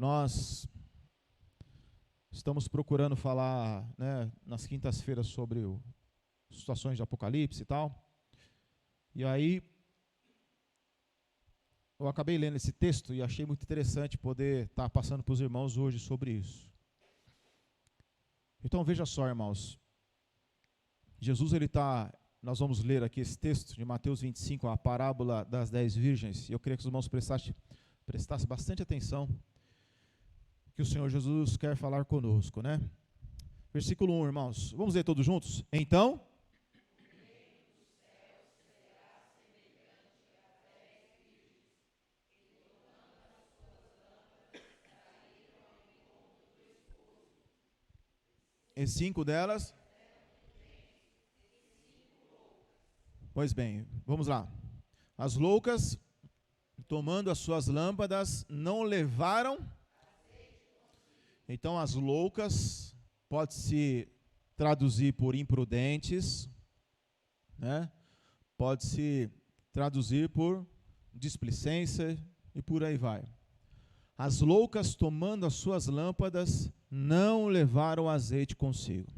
Nós estamos procurando falar, né, nas quintas-feiras sobre situações de Apocalipse e tal. E aí, eu acabei lendo esse texto e achei muito interessante poder estar passando para os irmãos hoje sobre isso. Então veja só, irmãos. Jesus, nós vamos ler aqui esse texto de Mateus 25, a parábola das 10 virgens. E eu queria que os irmãos prestassem bastante atenção, que o Senhor Jesus quer falar conosco, né? Versículo 1, irmãos. Vamos ler todos juntos? Então, e 5 delas. Pois bem, vamos lá. As loucas, tomando as suas lâmpadas, não levaram. Então, as loucas pode-se traduzir por imprudentes, né? Pode-se traduzir por displicência e por aí vai. As loucas, tomando as suas lâmpadas, não levaram azeite consigo.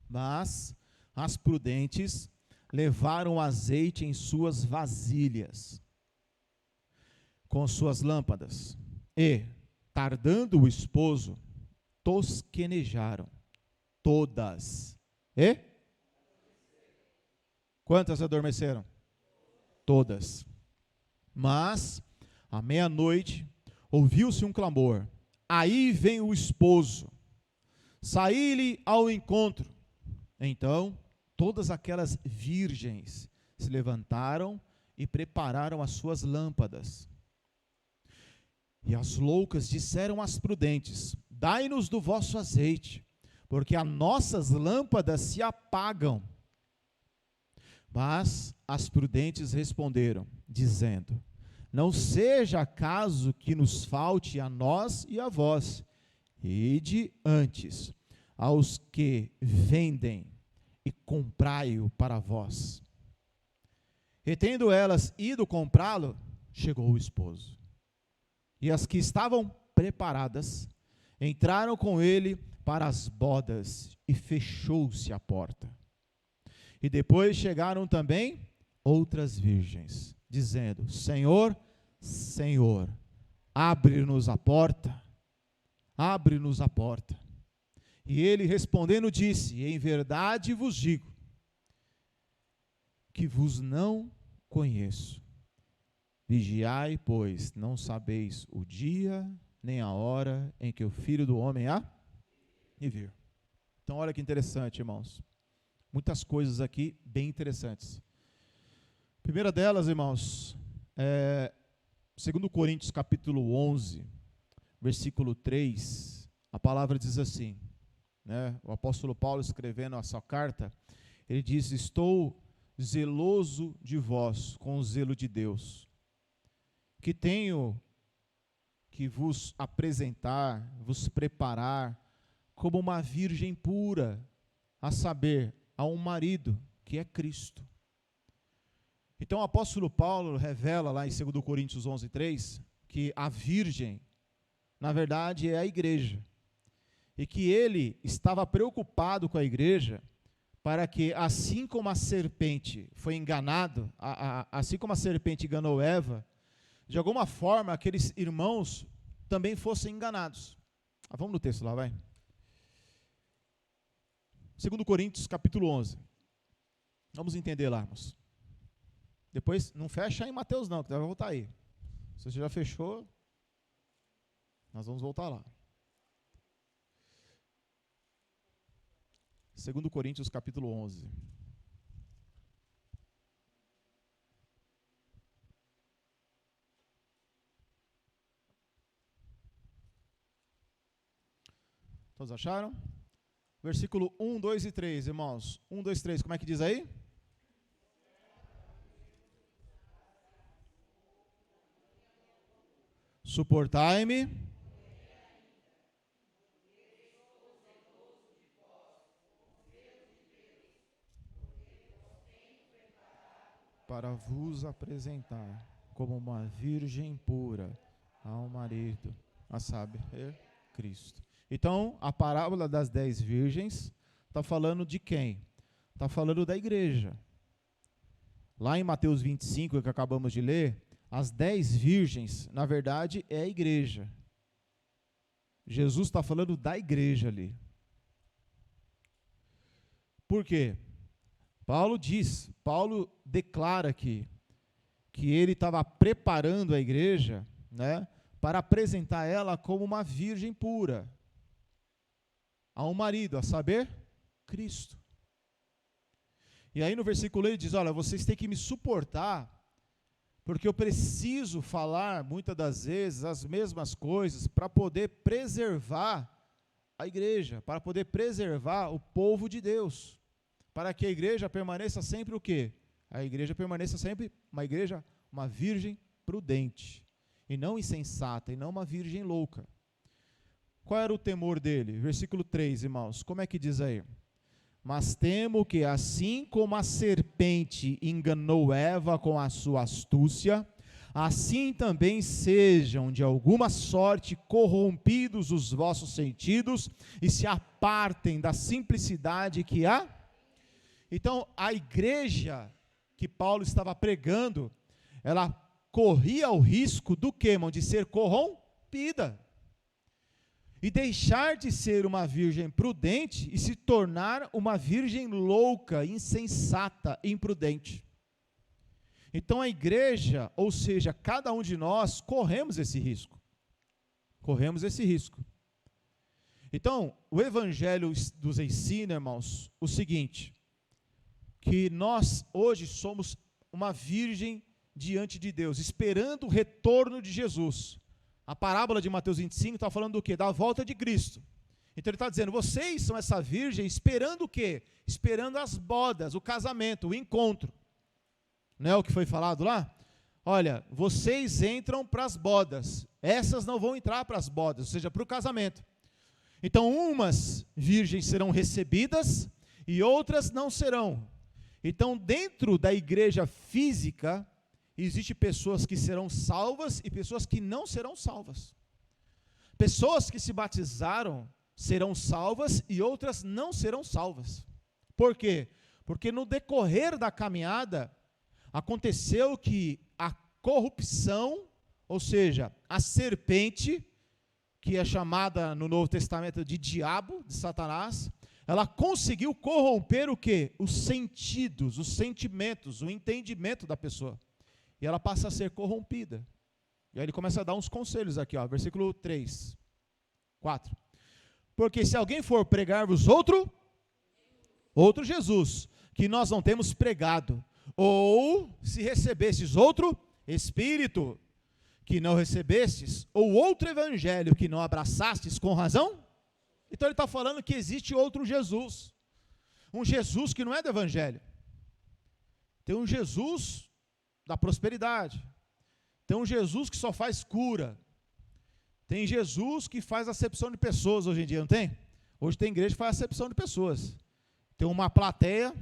Mas as prudentes levaram azeite em suas vasilhas, com suas lâmpadas. E, tardando o esposo, tosquenejaram todas. E? Quantas adormeceram? Todas. Mas, à meia-noite, ouviu-se um clamor. Aí vem o esposo. Saí-lhe ao encontro. Então, todas aquelas virgens se levantaram e prepararam as suas lâmpadas. E as loucas disseram às prudentes: dai-nos do vosso azeite, porque as nossas lâmpadas se apagam. Mas as prudentes responderam, dizendo: não seja acaso que nos falte a nós e a vós. Ide antes aos que vendem e comprai-o para vós. E tendo elas ido comprá-lo, chegou o esposo. E as que estavam preparadas entraram com ele para as bodas, e fechou-se a porta. E depois chegaram também outras virgens, dizendo: Senhor, Senhor, abre-nos a porta, abre-nos a porta. E ele respondendo disse: em verdade vos digo, que vos não conheço. Vigiai, pois não sabeis o dia, nem a hora em que o Filho do Homem há de vir. Então olha que interessante, irmãos. Muitas coisas aqui bem interessantes. A primeira delas, irmãos, 2 Coríntios capítulo 11, versículo 3, a palavra diz assim, né, o apóstolo Paulo escrevendo a sua carta, ele diz: estou zeloso de vós com o zelo de Deus, que tenho que vos apresentar, vos preparar como uma virgem pura, a saber, a um marido que é Cristo. Então o apóstolo Paulo revela lá em 2 Coríntios 11, 3, que a virgem, na verdade, é a igreja. E que ele estava preocupado com a igreja, para que, assim como a serpente foi enganado, assim como a serpente enganou Eva, de alguma forma aqueles irmãos também fossem enganados. Vamos no texto lá, vai. 2 Coríntios capítulo 11. Vamos entender lá, irmãos. Depois, não fecha em Mateus não, que vai voltar aí. Se você já fechou, nós vamos voltar lá. 2 Coríntios capítulo 11. Todos acharam? Versículo 1, 2 e 3, irmãos. 1, 2, 3, como é que diz aí? Suportai-me. Para vos apresentar como uma virgem pura ao marido. a saber, Cristo. Então, a parábola das 10 virgens está falando de quem? Está falando da igreja. Lá em Mateus 25, que acabamos de ler, as 10 virgens, na verdade, é a igreja. Jesus está falando da igreja ali. Por quê? Paulo declara aqui que ele estava preparando a igreja, né, para apresentar ela como uma virgem pura a um marido, a saber, Cristo. E aí no versículo ele diz, olha, vocês têm que me suportar, porque eu preciso falar, muitas das vezes, as mesmas coisas, para poder preservar a igreja, para poder preservar o povo de Deus, para que a igreja permaneça sempre o quê? A igreja permaneça sempre uma virgem prudente, e não insensata, e não uma virgem louca. Qual era o temor dele? Versículo 3, irmãos, como é que diz aí? Mas temo que assim como a serpente enganou Eva com a sua astúcia, assim também sejam de alguma sorte corrompidos os vossos sentidos e se apartem da simplicidade que há. Então, a igreja que Paulo estava pregando, ela corria o risco do quê, irmão? De ser corrompida. E deixar de ser uma virgem prudente e se tornar uma virgem louca, insensata, imprudente. Então a igreja, ou seja, cada um de nós, corremos esse risco. Corremos esse risco. Então, o Evangelho nos ensina, irmãos, o seguinte, que nós hoje somos uma virgem diante de Deus, esperando o retorno de Jesus. A parábola de Mateus 25 está falando do quê? Da volta de Cristo. Então ele está dizendo, vocês são essa virgem esperando o quê? Esperando as bodas, o casamento, o encontro. Não é o que foi falado lá? Olha, vocês entram para as bodas, essas não vão entrar para as bodas, ou seja, para o casamento. Então umas virgens serão recebidas e outras não serão. Então dentro da igreja física, existem pessoas que serão salvas e pessoas que não serão salvas. Pessoas que se batizaram serão salvas e outras não serão salvas. Por quê? Porque no decorrer da caminhada, aconteceu que a corrupção, ou seja, a serpente, que é chamada no Novo Testamento de diabo, de Satanás, ela conseguiu corromper o quê? Os sentidos, os sentimentos, o entendimento da pessoa. E ela passa a ser corrompida. E aí ele começa a dar uns conselhos aqui, ó, versículo 3, 4. Porque se alguém for pregar-vos outro Jesus, que nós não temos pregado, ou se recebestes outro Espírito, que não recebestes, ou outro evangelho que não abraçastes com razão, então ele está falando que existe outro Jesus, um Jesus que não é do evangelho, tem um Jesus da prosperidade, tem um Jesus que só faz cura, tem Jesus que faz acepção de pessoas hoje em dia, não tem? Hoje tem igreja que faz acepção de pessoas, tem uma plateia,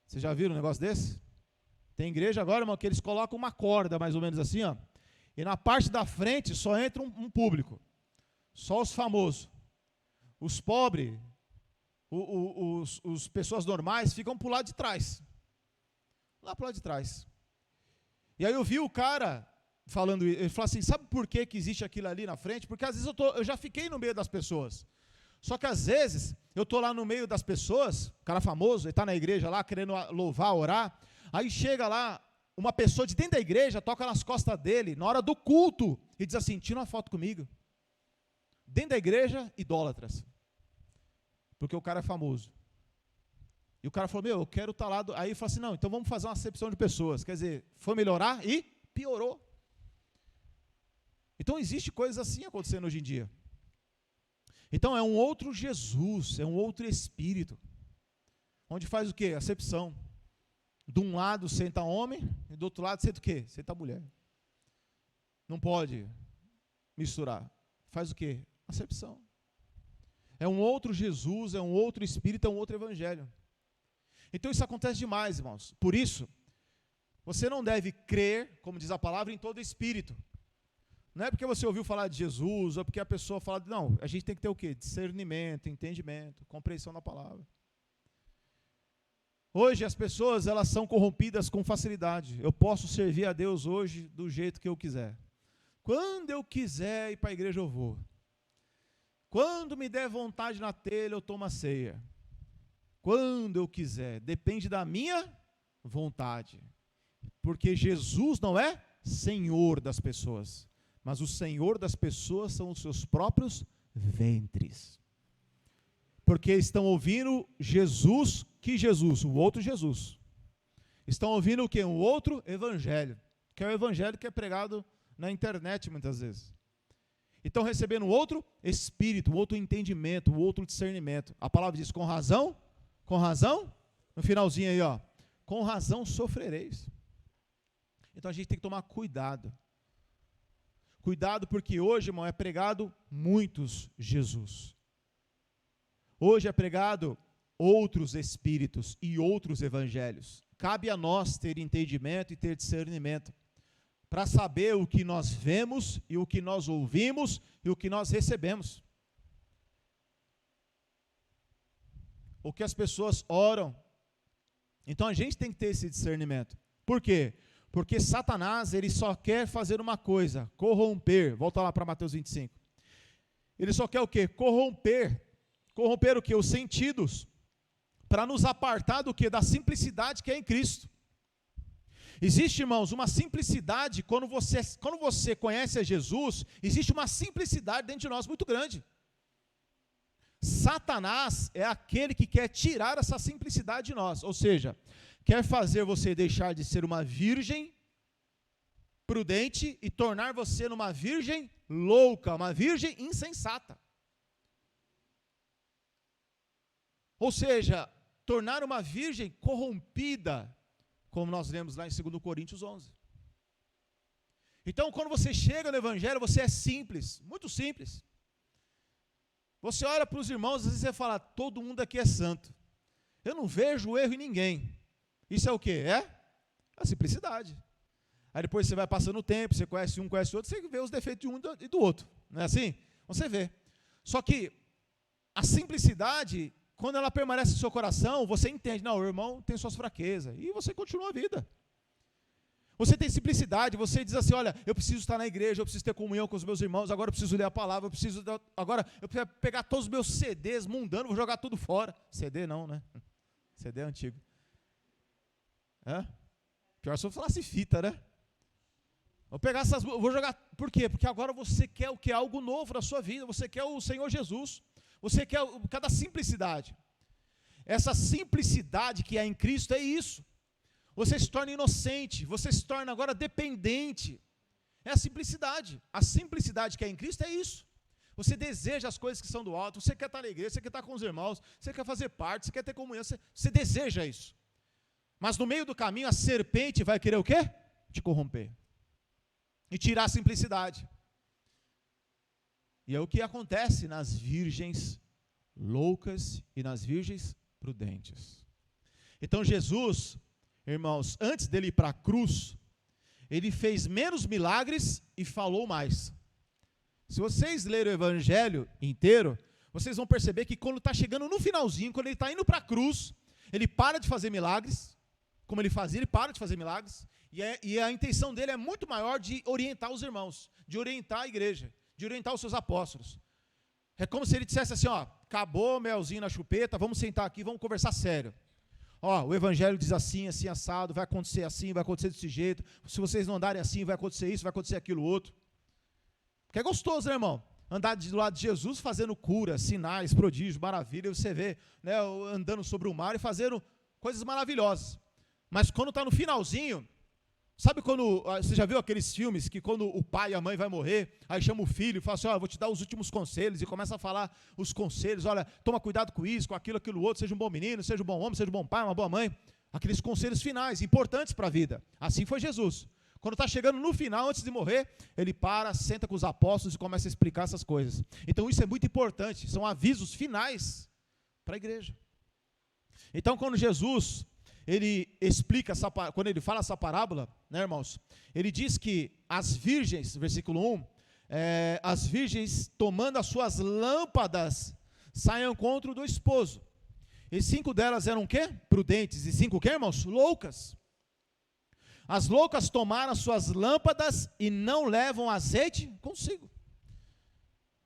vocês já viram um negócio desse? Tem igreja agora, irmão, que eles colocam uma corda mais ou menos assim, ó, e na parte da frente só entra um público, só os famosos, os pobres, os pessoas normais ficam pro lado de trás, lá pro lado de trás. E aí eu vi o cara falando, ele falou assim, sabe por que existe aquilo ali na frente? Porque às vezes eu já fiquei no meio das pessoas, só que às vezes eu estou lá no meio das pessoas, o cara famoso, ele está na igreja lá querendo louvar, orar, aí chega lá uma pessoa de dentro da igreja, toca nas costas dele, na hora do culto, e diz assim, tira uma foto comigo. Dentro da igreja, idólatras, porque o cara é famoso. E o cara falou, eu quero estar lá, aí ele falou assim, não, então vamos fazer uma acepção de pessoas, quer dizer, foi melhorar e piorou. Então existe coisas assim acontecendo hoje em dia. Então é um outro Jesus, é um outro Espírito, onde faz o quê? Acepção. De um lado senta homem, e do outro lado senta o quê? Senta mulher. Não pode misturar. Faz o quê? Acepção. É um outro Jesus, é um outro Espírito, é um outro Evangelho. Então isso acontece demais, irmãos. Por isso, você não deve crer, como diz a palavra, em todo espírito. Não é porque você ouviu falar de Jesus, ou porque a pessoa fala, não, a gente tem que ter o quê? Discernimento, entendimento, compreensão da palavra. Hoje as pessoas, elas são corrompidas com facilidade. Eu posso servir a Deus hoje do jeito que eu quiser. Quando eu quiser ir para a igreja eu vou. Quando me der vontade na telha eu tomo a ceia. Quando eu quiser, depende da minha vontade. Porque Jesus não é Senhor das pessoas, mas o Senhor das pessoas são os seus próprios ventres. Porque estão ouvindo Jesus, que Jesus? O outro Jesus. Estão ouvindo o quê? Um outro evangelho, que é o evangelho que é pregado na internet muitas vezes. E estão recebendo outro espírito, outro entendimento, outro discernimento. A palavra diz, com razão, no finalzinho aí, ó, com razão sofrereis. Então a gente tem que tomar cuidado. Cuidado porque hoje, irmão, é pregado muitos Jesus. Hoje é pregado outros espíritos e outros evangelhos. Cabe a nós ter entendimento e ter discernimento para saber o que nós vemos e o que nós ouvimos e o que nós recebemos. O que as pessoas oram. Então a gente tem que ter esse discernimento. Por quê? Porque Satanás, ele só quer fazer uma coisa, corromper. Volta lá para Mateus 25. Ele só quer o quê? Corromper o quê? Os sentidos, para nos apartar do quê? Da simplicidade que é em Cristo. Existe, irmãos, uma simplicidade, quando você conhece a Jesus, existe uma simplicidade dentro de nós muito grande. Satanás é aquele que quer tirar essa simplicidade de nós, ou seja, quer fazer você deixar de ser uma virgem prudente e tornar você numa virgem louca, uma virgem insensata. Ou seja, tornar uma virgem corrompida, como nós lemos lá em 2 Coríntios 11. Então, quando você chega no Evangelho, você é simples, muito simples. Você olha para os irmãos, às vezes você fala, todo mundo aqui é santo. Eu não vejo erro em ninguém. Isso é o quê? É a simplicidade. Aí depois você vai passando o tempo, você conhece um, conhece outro, você vê os defeitos de um e do outro. Não é assim? Você vê. Só que a simplicidade, quando ela permanece no seu coração, você entende, não, o irmão tem suas fraquezas, e você continua a vida. Você tem simplicidade, você diz assim, olha, eu preciso estar na igreja, eu preciso ter comunhão com os meus irmãos, agora eu preciso ler a palavra, agora eu preciso pegar todos os meus CDs mundanos, vou jogar tudo fora. CD não, né? CD é antigo. Pior se eu falasse fita, né? Vou pegar vou jogar, por quê? Porque agora você quer o que? Algo novo na sua vida, você quer o Senhor Jesus, você quer cada simplicidade. Essa simplicidade que é em Cristo é isso. Você se torna inocente, você se torna agora dependente. É a simplicidade. A simplicidade que é em Cristo é isso. Você deseja as coisas que são do alto, você quer estar na igreja, você quer estar com os irmãos, você quer fazer parte, você quer ter comunhão, você deseja isso. Mas no meio do caminho a serpente vai querer o quê? Te corromper. E tirar a simplicidade. E é o que acontece nas virgens loucas e nas virgens prudentes. Então Jesus, irmãos, antes dele ir para a cruz, ele fez menos milagres e falou mais. Se vocês lerem o evangelho inteiro, vocês vão perceber que quando está chegando no finalzinho, quando ele está indo para a cruz, ele para de fazer milagres, como ele fazia, ele para de fazer milagres, e a intenção dele é muito maior de orientar os irmãos, de orientar a igreja, de orientar os seus apóstolos. É como se ele dissesse assim, ó, acabou melzinho na chupeta, vamos sentar aqui, vamos conversar sério. Ó, o evangelho diz assim, assim, assado, vai acontecer assim, vai acontecer desse jeito, se vocês não andarem assim, vai acontecer isso, vai acontecer aquilo outro. Porque é gostoso, né, irmão? Andar do lado de Jesus fazendo cura, sinais, prodígios, maravilhas, você vê, né, andando sobre o mar e fazendo coisas maravilhosas. Mas quando está no finalzinho, sabe quando, você já viu aqueles filmes que quando o pai e a mãe vai morrer, aí chama o filho e fala assim, ó, vou te dar os últimos conselhos, e começa a falar os conselhos, olha, toma cuidado com isso, com aquilo, aquilo outro, seja um bom menino, seja um bom homem, seja um bom pai, uma boa mãe, aqueles conselhos finais, importantes para a vida. Assim foi Jesus. Quando está chegando no final, antes de morrer, ele para, senta com os apóstolos e começa a explicar essas coisas. Então isso é muito importante, são avisos finais para a igreja. Então quando Jesus, ele explica, quando ele fala essa parábola, né, irmãos, ele diz que as virgens, versículo 1, as virgens tomando as suas lâmpadas, saem ao encontro do esposo. E 5 delas eram o quê? Prudentes. E 5 o quê, irmãos? Loucas. As loucas tomaram as suas lâmpadas e não levam azeite consigo.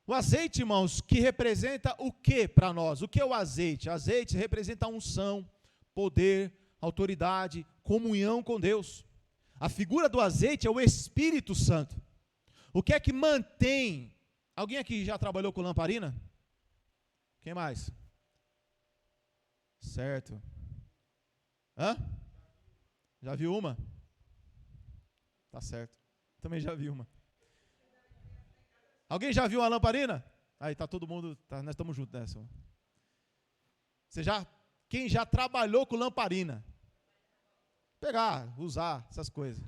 O azeite, irmãos, que representa o que para nós? O que é o azeite? Azeite representa unção, poder, autoridade, comunhão com Deus. A figura do azeite é o Espírito Santo. O que é que mantém? Alguém aqui já trabalhou com lamparina? Quem mais? Certo. Hã? Já viu uma? Tá certo. Também já vi uma. Alguém já viu uma lamparina? Aí tá todo mundo, nós estamos juntos nessa. Quem já trabalhou com lamparina? Pegar, usar essas coisas.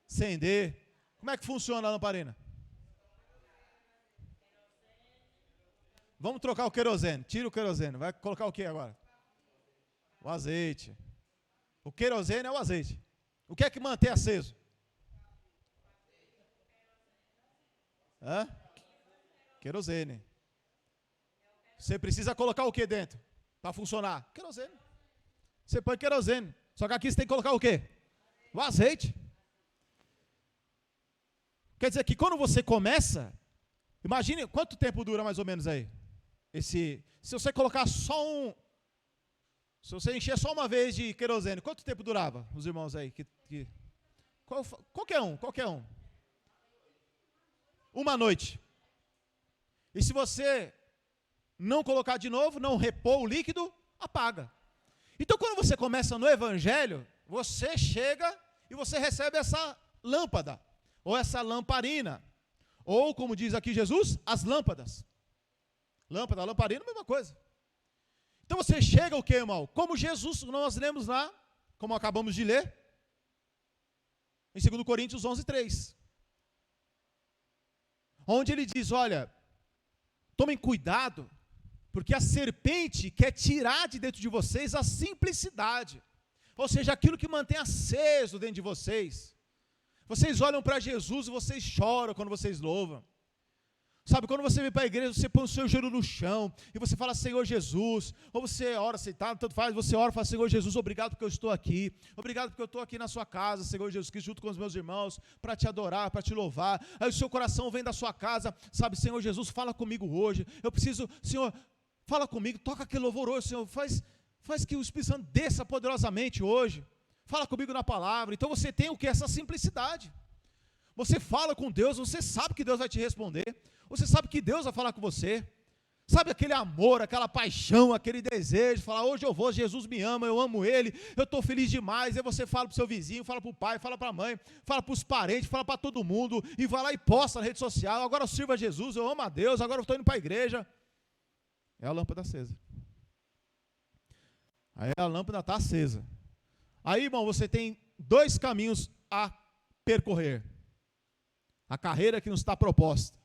Acender. Como é que funciona a lamparina? Vamos trocar o querosene. Tira o querosene. Vai colocar o que agora? O azeite. O querosene é o azeite. O que é que mantém aceso? Querosene. Você precisa colocar o que dentro para funcionar? Querosene. Você põe querosene. Só que aqui você tem que colocar o quê? O azeite. Quer dizer que quando você começa, imagine quanto tempo dura mais ou menos aí. Se você colocar se você encher só uma vez de querosene, quanto tempo durava, os irmãos aí? Qualquer um. Uma noite. E se você não colocar de novo, não repor o líquido, apaga. Então quando você começa no Evangelho, você chega e você recebe essa lâmpada, ou essa lamparina, ou como diz aqui Jesus, as lâmpadas. Lâmpada, lamparina, mesma coisa. Então você chega o que, irmão? Como Jesus, nós lemos lá, como acabamos de ler, em 2 Coríntios 11:3. Onde ele diz, olha, tomem cuidado, porque a serpente quer tirar de dentro de vocês a simplicidade. Ou seja, aquilo que mantém aceso dentro de vocês. Vocês olham para Jesus e vocês choram quando vocês louvam. Sabe, quando você vem para a igreja, você põe o seu joelho no chão, e você fala, Senhor Jesus, ou você ora sentado, tanto faz, você ora e fala, Senhor Jesus, obrigado porque eu estou aqui, obrigado porque eu estou aqui na sua casa, Senhor Jesus Cristo, junto com os meus irmãos, para te adorar, para te louvar. Aí o seu coração vem da sua casa, sabe, Senhor Jesus, fala comigo hoje, eu preciso, Senhor, fala comigo, toca aquele louvor hoje, Senhor, faz que o Espírito Santo desça poderosamente hoje, fala comigo na palavra. Então você tem o que? Essa simplicidade. Você fala com Deus, você sabe que Deus vai te responder, você sabe que Deus vai falar com você, sabe aquele amor, aquela paixão, aquele desejo, falar, hoje eu vou, Jesus me ama, eu amo Ele, eu estou feliz demais. Aí você fala para o seu vizinho, fala para o pai, fala para a mãe, fala para os parentes, fala para todo mundo, e vai lá e posta na rede social, agora eu sirvo a Jesus, eu amo a Deus, agora eu estou indo para a igreja. É a lâmpada acesa. Aí a lâmpada está acesa. Aí, irmão, você tem 2 caminhos a percorrer. A carreira que nos está proposta.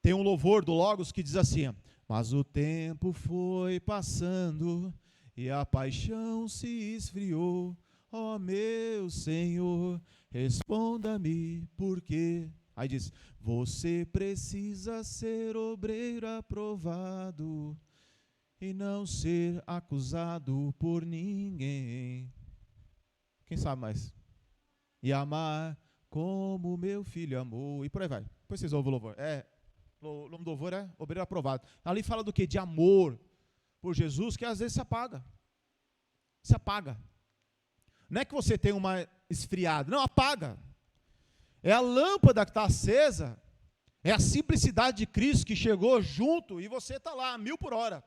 Tem um louvor do Logos que diz assim, mas o tempo foi passando e a paixão se esfriou. Ó meu Senhor, responda-me por quê? Aí diz, você precisa ser obreiro aprovado e não ser acusado por ninguém. Quem sabe mais? E amar como meu filho amou. E por aí vai. Depois vocês ouvem o louvor. O nome do louvor é obreiro aprovado. Ali fala do quê? De amor por Jesus, que às vezes se apaga. Se apaga. Não é que você tem uma esfriada. Não, apaga. É a lâmpada que está acesa. É a simplicidade de Cristo que chegou junto e você está lá, 1000 por hora.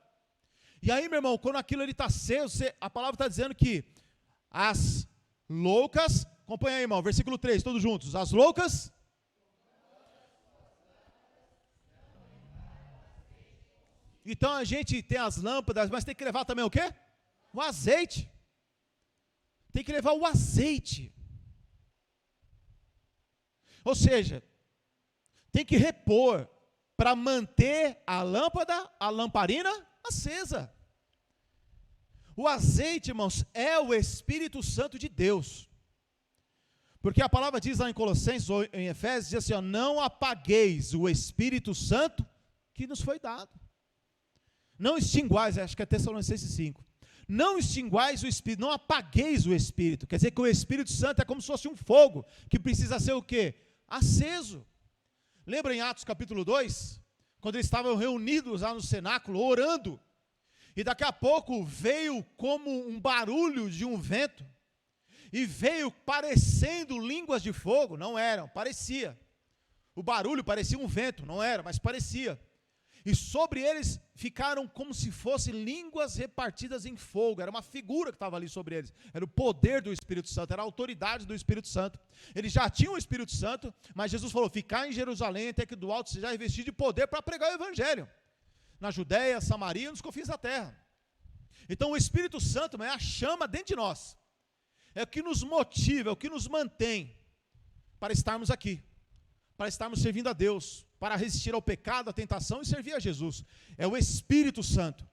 E aí, meu irmão, quando aquilo está aceso, a palavra está dizendo que as loucas, acompanha aí, irmão, versículo 3, todos juntos. As loucas. Então a gente tem as lâmpadas, mas tem que levar também o quê? O azeite. Tem que levar o azeite. Ou seja, tem que repor para manter a lâmpada, a lamparina acesa. O azeite, irmãos, é o Espírito Santo de Deus. Porque a palavra diz lá em Colossenses ou em Efésios, diz assim, ó, não apagueis o Espírito Santo que nos foi dado. Não extinguais, acho que é Tessalonicenses 5. Não extinguais o Espírito, não apagueis o Espírito. Quer dizer que o Espírito Santo é como se fosse um fogo, que precisa ser o quê? Aceso. Lembra em Atos capítulo 2? Quando eles estavam reunidos lá no cenáculo, orando. E daqui a pouco veio como um barulho de um vento. E veio parecendo línguas de fogo. Não eram, parecia. O barulho parecia um vento, não era, mas parecia. E sobre eles ficaram como se fossem línguas repartidas em fogo. Era uma figura que estava ali sobre eles. Era o poder do Espírito Santo, era a autoridade do Espírito Santo. Eles já tinham o Espírito Santo, mas Jesus falou, ficar em Jerusalém até que do alto seja revestido de poder para pregar o Evangelho. Na Judéia, Samaria, nos confins da terra. Então o Espírito Santo é a chama dentro de nós. É o que nos motiva, é o que nos mantém para estarmos aqui. Para estarmos servindo a Deus, para resistir ao pecado, à tentação e servir a Jesus. É o Espírito Santo.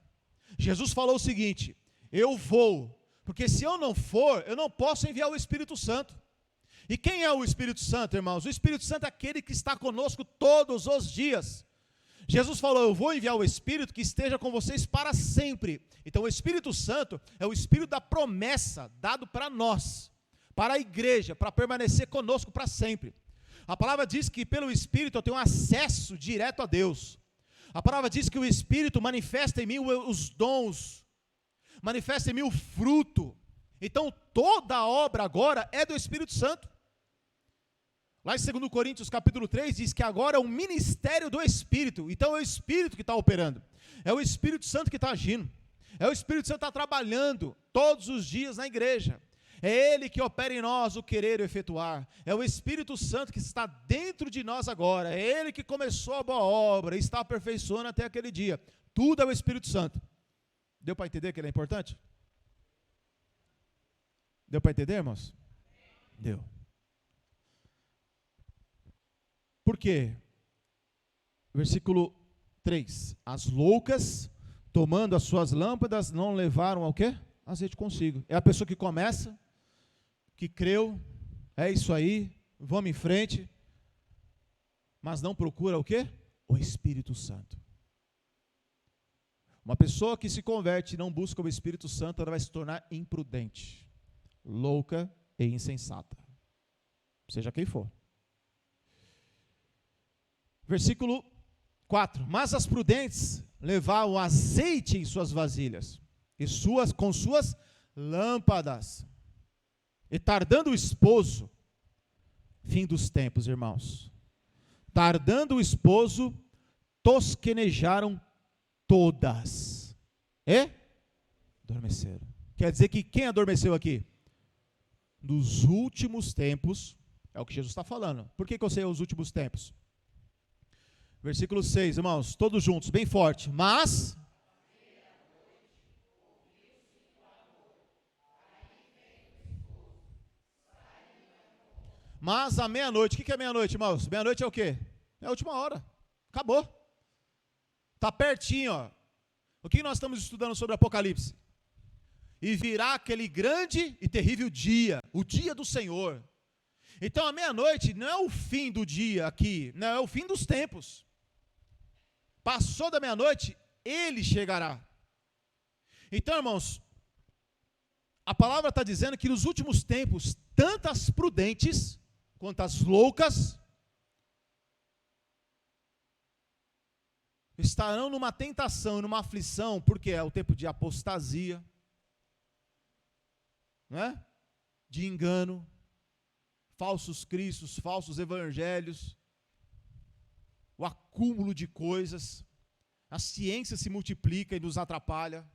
Jesus falou o seguinte, eu vou, porque se eu não for, eu não posso enviar o Espírito Santo. E quem é o Espírito Santo, irmãos? O Espírito Santo é aquele que está conosco todos os dias. Jesus falou, eu vou enviar o Espírito que esteja com vocês para sempre. Então o Espírito Santo é o Espírito da promessa dado para nós, para a igreja, para permanecer conosco para sempre. A palavra diz que pelo Espírito eu tenho acesso direto a Deus. A palavra diz que o Espírito manifesta em mim os dons, manifesta em mim o fruto. Então toda a obra agora é do Espírito Santo. Lá em 2 Coríntios capítulo 3 diz que agora é um ministério do Espírito. Então é o Espírito que está operando. É o Espírito Santo que está agindo. É o Espírito Santo que está trabalhando todos os dias na igreja. É Ele que opera em nós o querer e o efetuar. É o Espírito Santo que está dentro de nós agora. É Ele que começou a boa obra e está aperfeiçoando até aquele dia. Tudo é o Espírito Santo. Deu para entender que ele é importante? Deu para entender, irmãos? Deu. Por quê? Versículo 3. As loucas, tomando as suas lâmpadas, não levaram ao quê? Azeite consigo. É a pessoa que começa, que creu, é isso aí, vamos em frente, mas não procura o quê? O Espírito Santo. Uma pessoa que se converte e não busca o Espírito Santo, ela vai se tornar imprudente, louca e insensata, seja quem for. Versículo 4. Mas as prudentes levavam azeite em suas vasilhas, e com suas lâmpadas. E tardando o esposo, fim dos tempos, irmãos. Tardando o esposo, tosquenejaram todas. E adormeceram. Quer dizer que quem adormeceu aqui? Nos últimos tempos, é o que Jesus está falando. Por que eu sei os últimos tempos? Versículo 6, irmãos, todos juntos, bem forte. Mas à meia-noite, o que é meia-noite, irmãos? Meia-noite é o quê? É a última hora, acabou. Está pertinho, ó. O que nós estamos estudando sobre Apocalipse? E virá aquele grande e terrível dia, o dia do Senhor. Então a meia-noite não é o fim do dia aqui, não, é o fim dos tempos. Passou da meia-noite, ele chegará. Então, irmãos, a palavra está dizendo que nos últimos tempos, tanto as prudentes quanto as loucas estarão numa tentação, numa aflição, porque é o tempo de apostasia, não é? De engano, falsos cristos, falsos evangelhos, o acúmulo de coisas, a ciência se multiplica e nos atrapalha.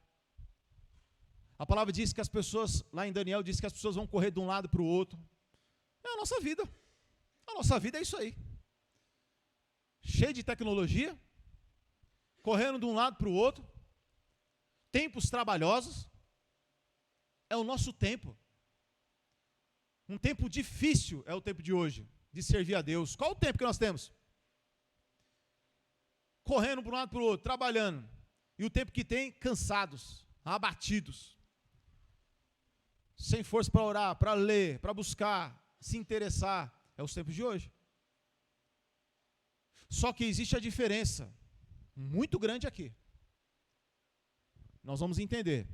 A palavra diz que as pessoas, lá em Daniel, diz que as pessoas vão correr de um lado para o outro. É a nossa vida. A nossa vida é isso aí. Cheio de tecnologia, correndo de um lado para o outro, tempos trabalhosos, é o nosso tempo. Um tempo difícil é o tempo de hoje, de servir a Deus. Qual o tempo que nós temos? Correndo para um lado para o outro, trabalhando. E o tempo que tem, cansados, abatidos. Sem força para orar, para ler, para buscar. se interessar é os tempos de hoje. Só que existe a diferença muito grande aqui. Nós vamos entender.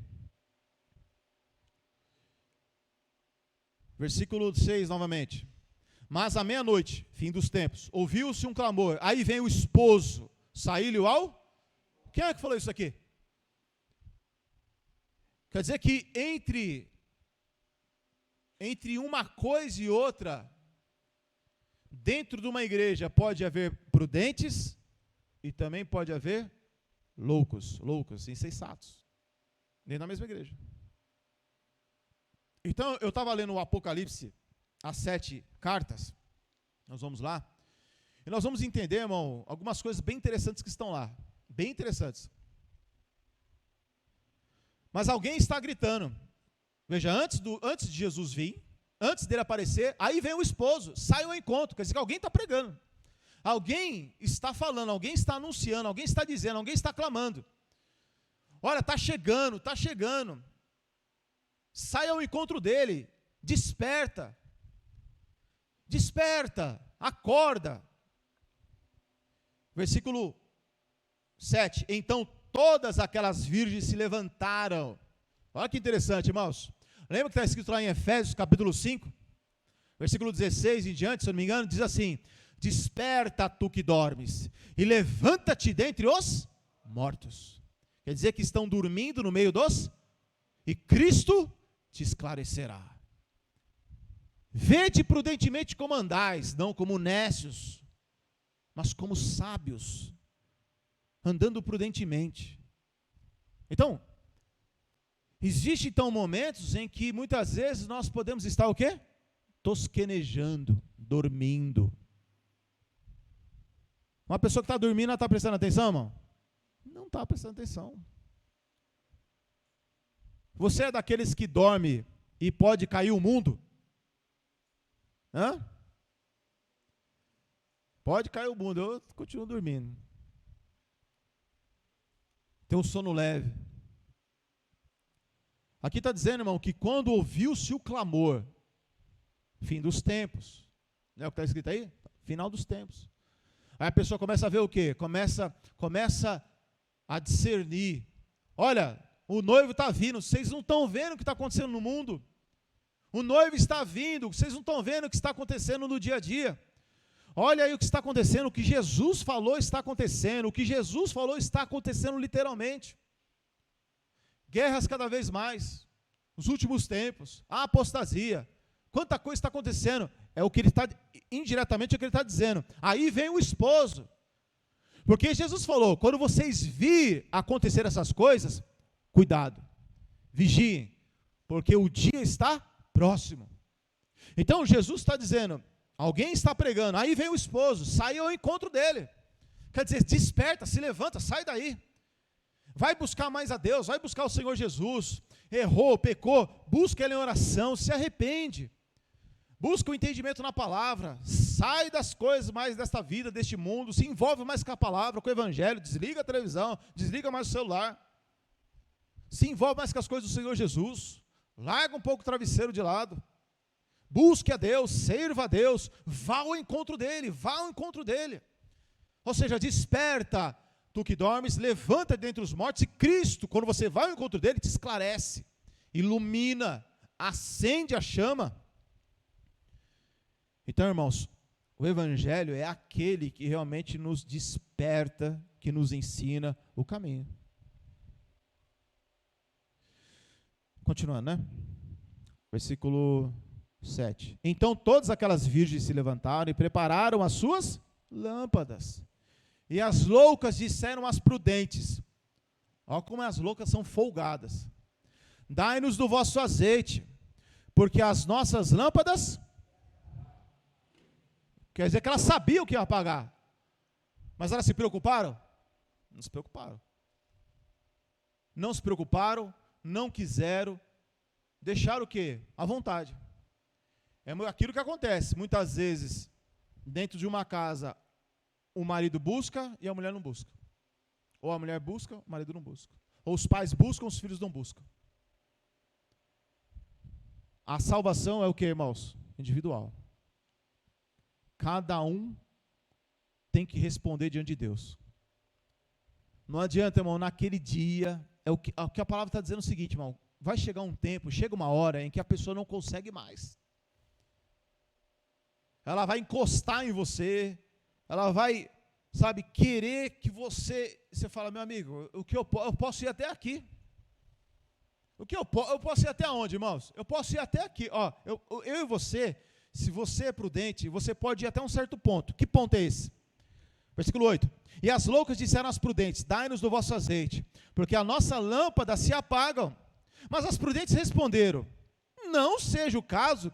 Versículo 6 novamente. Mas à meia-noite, fim dos tempos, ouviu-se um clamor. Aí vem o esposo, saiu-lhe ao... Quem é que falou isso aqui? Quer dizer que entre uma coisa e outra, dentro de uma igreja pode haver prudentes e também pode haver loucos, insensatos, dentro da mesma igreja. Então, eu estava lendo o Apocalipse, as 7 cartas, nós vamos lá, e nós vamos entender, irmão, algumas coisas bem interessantes que estão lá, bem interessantes. Mas alguém está gritando. Veja, antes de Jesus vir, antes dele aparecer, aí vem o esposo, sai ao encontro, quer dizer que alguém está pregando. Alguém está falando, alguém está anunciando, alguém está dizendo, alguém está clamando. Olha, está chegando. Sai ao encontro dele, desperta, acorda. Versículo 7, então todas aquelas virgens se levantaram. Olha que interessante, irmãos. Lembra que está escrito lá em Efésios, capítulo 5, versículo 16 em diante, se eu não me engano, diz assim: desperta tu que dormes, e levanta-te dentre os mortos. Quer dizer que estão dormindo no meio dos... E Cristo te esclarecerá. Vede prudentemente como andais, não como nécios, mas como sábios, andando prudentemente. Então, existe então momentos em que muitas vezes nós podemos estar o quê? Tosquenejando, dormindo. Uma pessoa que está dormindo, ela está prestando atenção, irmão? Não está prestando atenção. Você é daqueles que dorme e pode cair o mundo? Hã? Pode cair o mundo, eu continuo dormindo. Tem um sono leve. Aqui está dizendo, irmão, que quando ouviu-se o clamor, fim dos tempos, não é o que está escrito aí? Final dos tempos. Aí a pessoa começa a ver o quê? Começa a discernir. Olha, o noivo está vindo, vocês não estão vendo o que está acontecendo no mundo. O noivo está vindo, vocês não estão vendo o que está acontecendo no dia a dia. Olha aí o que está acontecendo, o que Jesus falou está acontecendo, o que Jesus falou está acontecendo literalmente. Guerras cada vez mais, os últimos tempos, a apostasia, quanta coisa está acontecendo, é o que ele está, indiretamente é o que ele está dizendo. Aí vem o esposo, porque Jesus falou, quando vocês virem acontecer essas coisas, cuidado, vigiem, porque o dia está próximo. Então Jesus está dizendo, alguém está pregando, aí vem o esposo, sai ao encontro dele, quer dizer, desperta, se levanta, sai daí, vai buscar mais a Deus, vai buscar o Senhor Jesus, errou, pecou, busca Ele em oração, se arrepende, busca o entendimento na palavra, sai das coisas mais desta vida, deste mundo, se envolve mais com a palavra, com o evangelho, desliga a televisão, desliga mais o celular, se envolve mais com as coisas do Senhor Jesus, larga um pouco o travesseiro de lado, busque a Deus, sirva a Deus, vá ao encontro dEle, ou seja, desperta, tu que dormes, levanta dentre os mortos, e Cristo, quando você vai ao encontro dEle, te esclarece, ilumina, acende a chama. Então, irmãos, o Evangelho é aquele que realmente nos desperta, que nos ensina o caminho. Continuando, né? Versículo 7. Então todas aquelas virgens se levantaram e prepararam as suas lâmpadas. E as loucas disseram às prudentes, olha como as loucas são folgadas, dai-nos do vosso azeite, porque as nossas lâmpadas, quer dizer que elas sabiam que iam apagar, mas elas se preocuparam? Não se preocuparam. Não se preocuparam, não quiseram, deixaram o quê? À vontade. É aquilo que acontece, muitas vezes, dentro de uma casa, o marido busca e a mulher não busca. Ou a mulher busca, o marido não busca. Ou os pais buscam, os filhos não buscam. A salvação é o que, irmãos? Individual. cada um tem que responder diante de Deus. Não adianta, irmão, naquele dia, o que a palavra está dizendo é o seguinte, irmão, vai chegar um tempo, chega uma hora em que a pessoa não consegue mais. Ela vai encostar em você, ela vai, sabe, querer que você fala, meu amigo, eu posso ir até aqui. Eu posso ir até onde, irmãos? Eu posso ir até aqui, ó, eu e você, se você é prudente, você pode ir até um certo ponto. Que ponto é esse? Versículo 8. E as loucas disseram às prudentes, dai-nos do vosso azeite, porque a nossa lâmpada se apaga. Mas as prudentes responderam, não seja o caso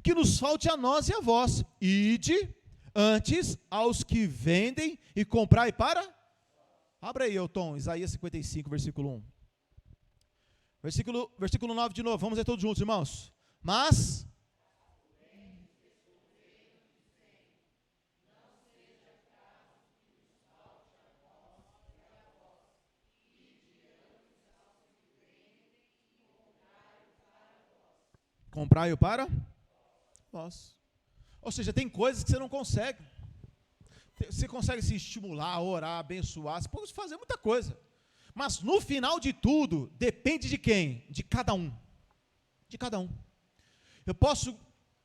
que nos falte a nós e a vós. Ide antes aos que vendem e comprai para... Abra aí, Tom, Isaías 55, versículo 1. Versículo 9 de novo, vamos ler todos juntos, irmãos. Mas... comprai-o para vós. Ou seja, tem coisas que você não consegue. Você consegue se estimular, orar, abençoar, você pode fazer muita coisa. Mas no final de tudo, depende de quem? De cada um. De cada um. Eu posso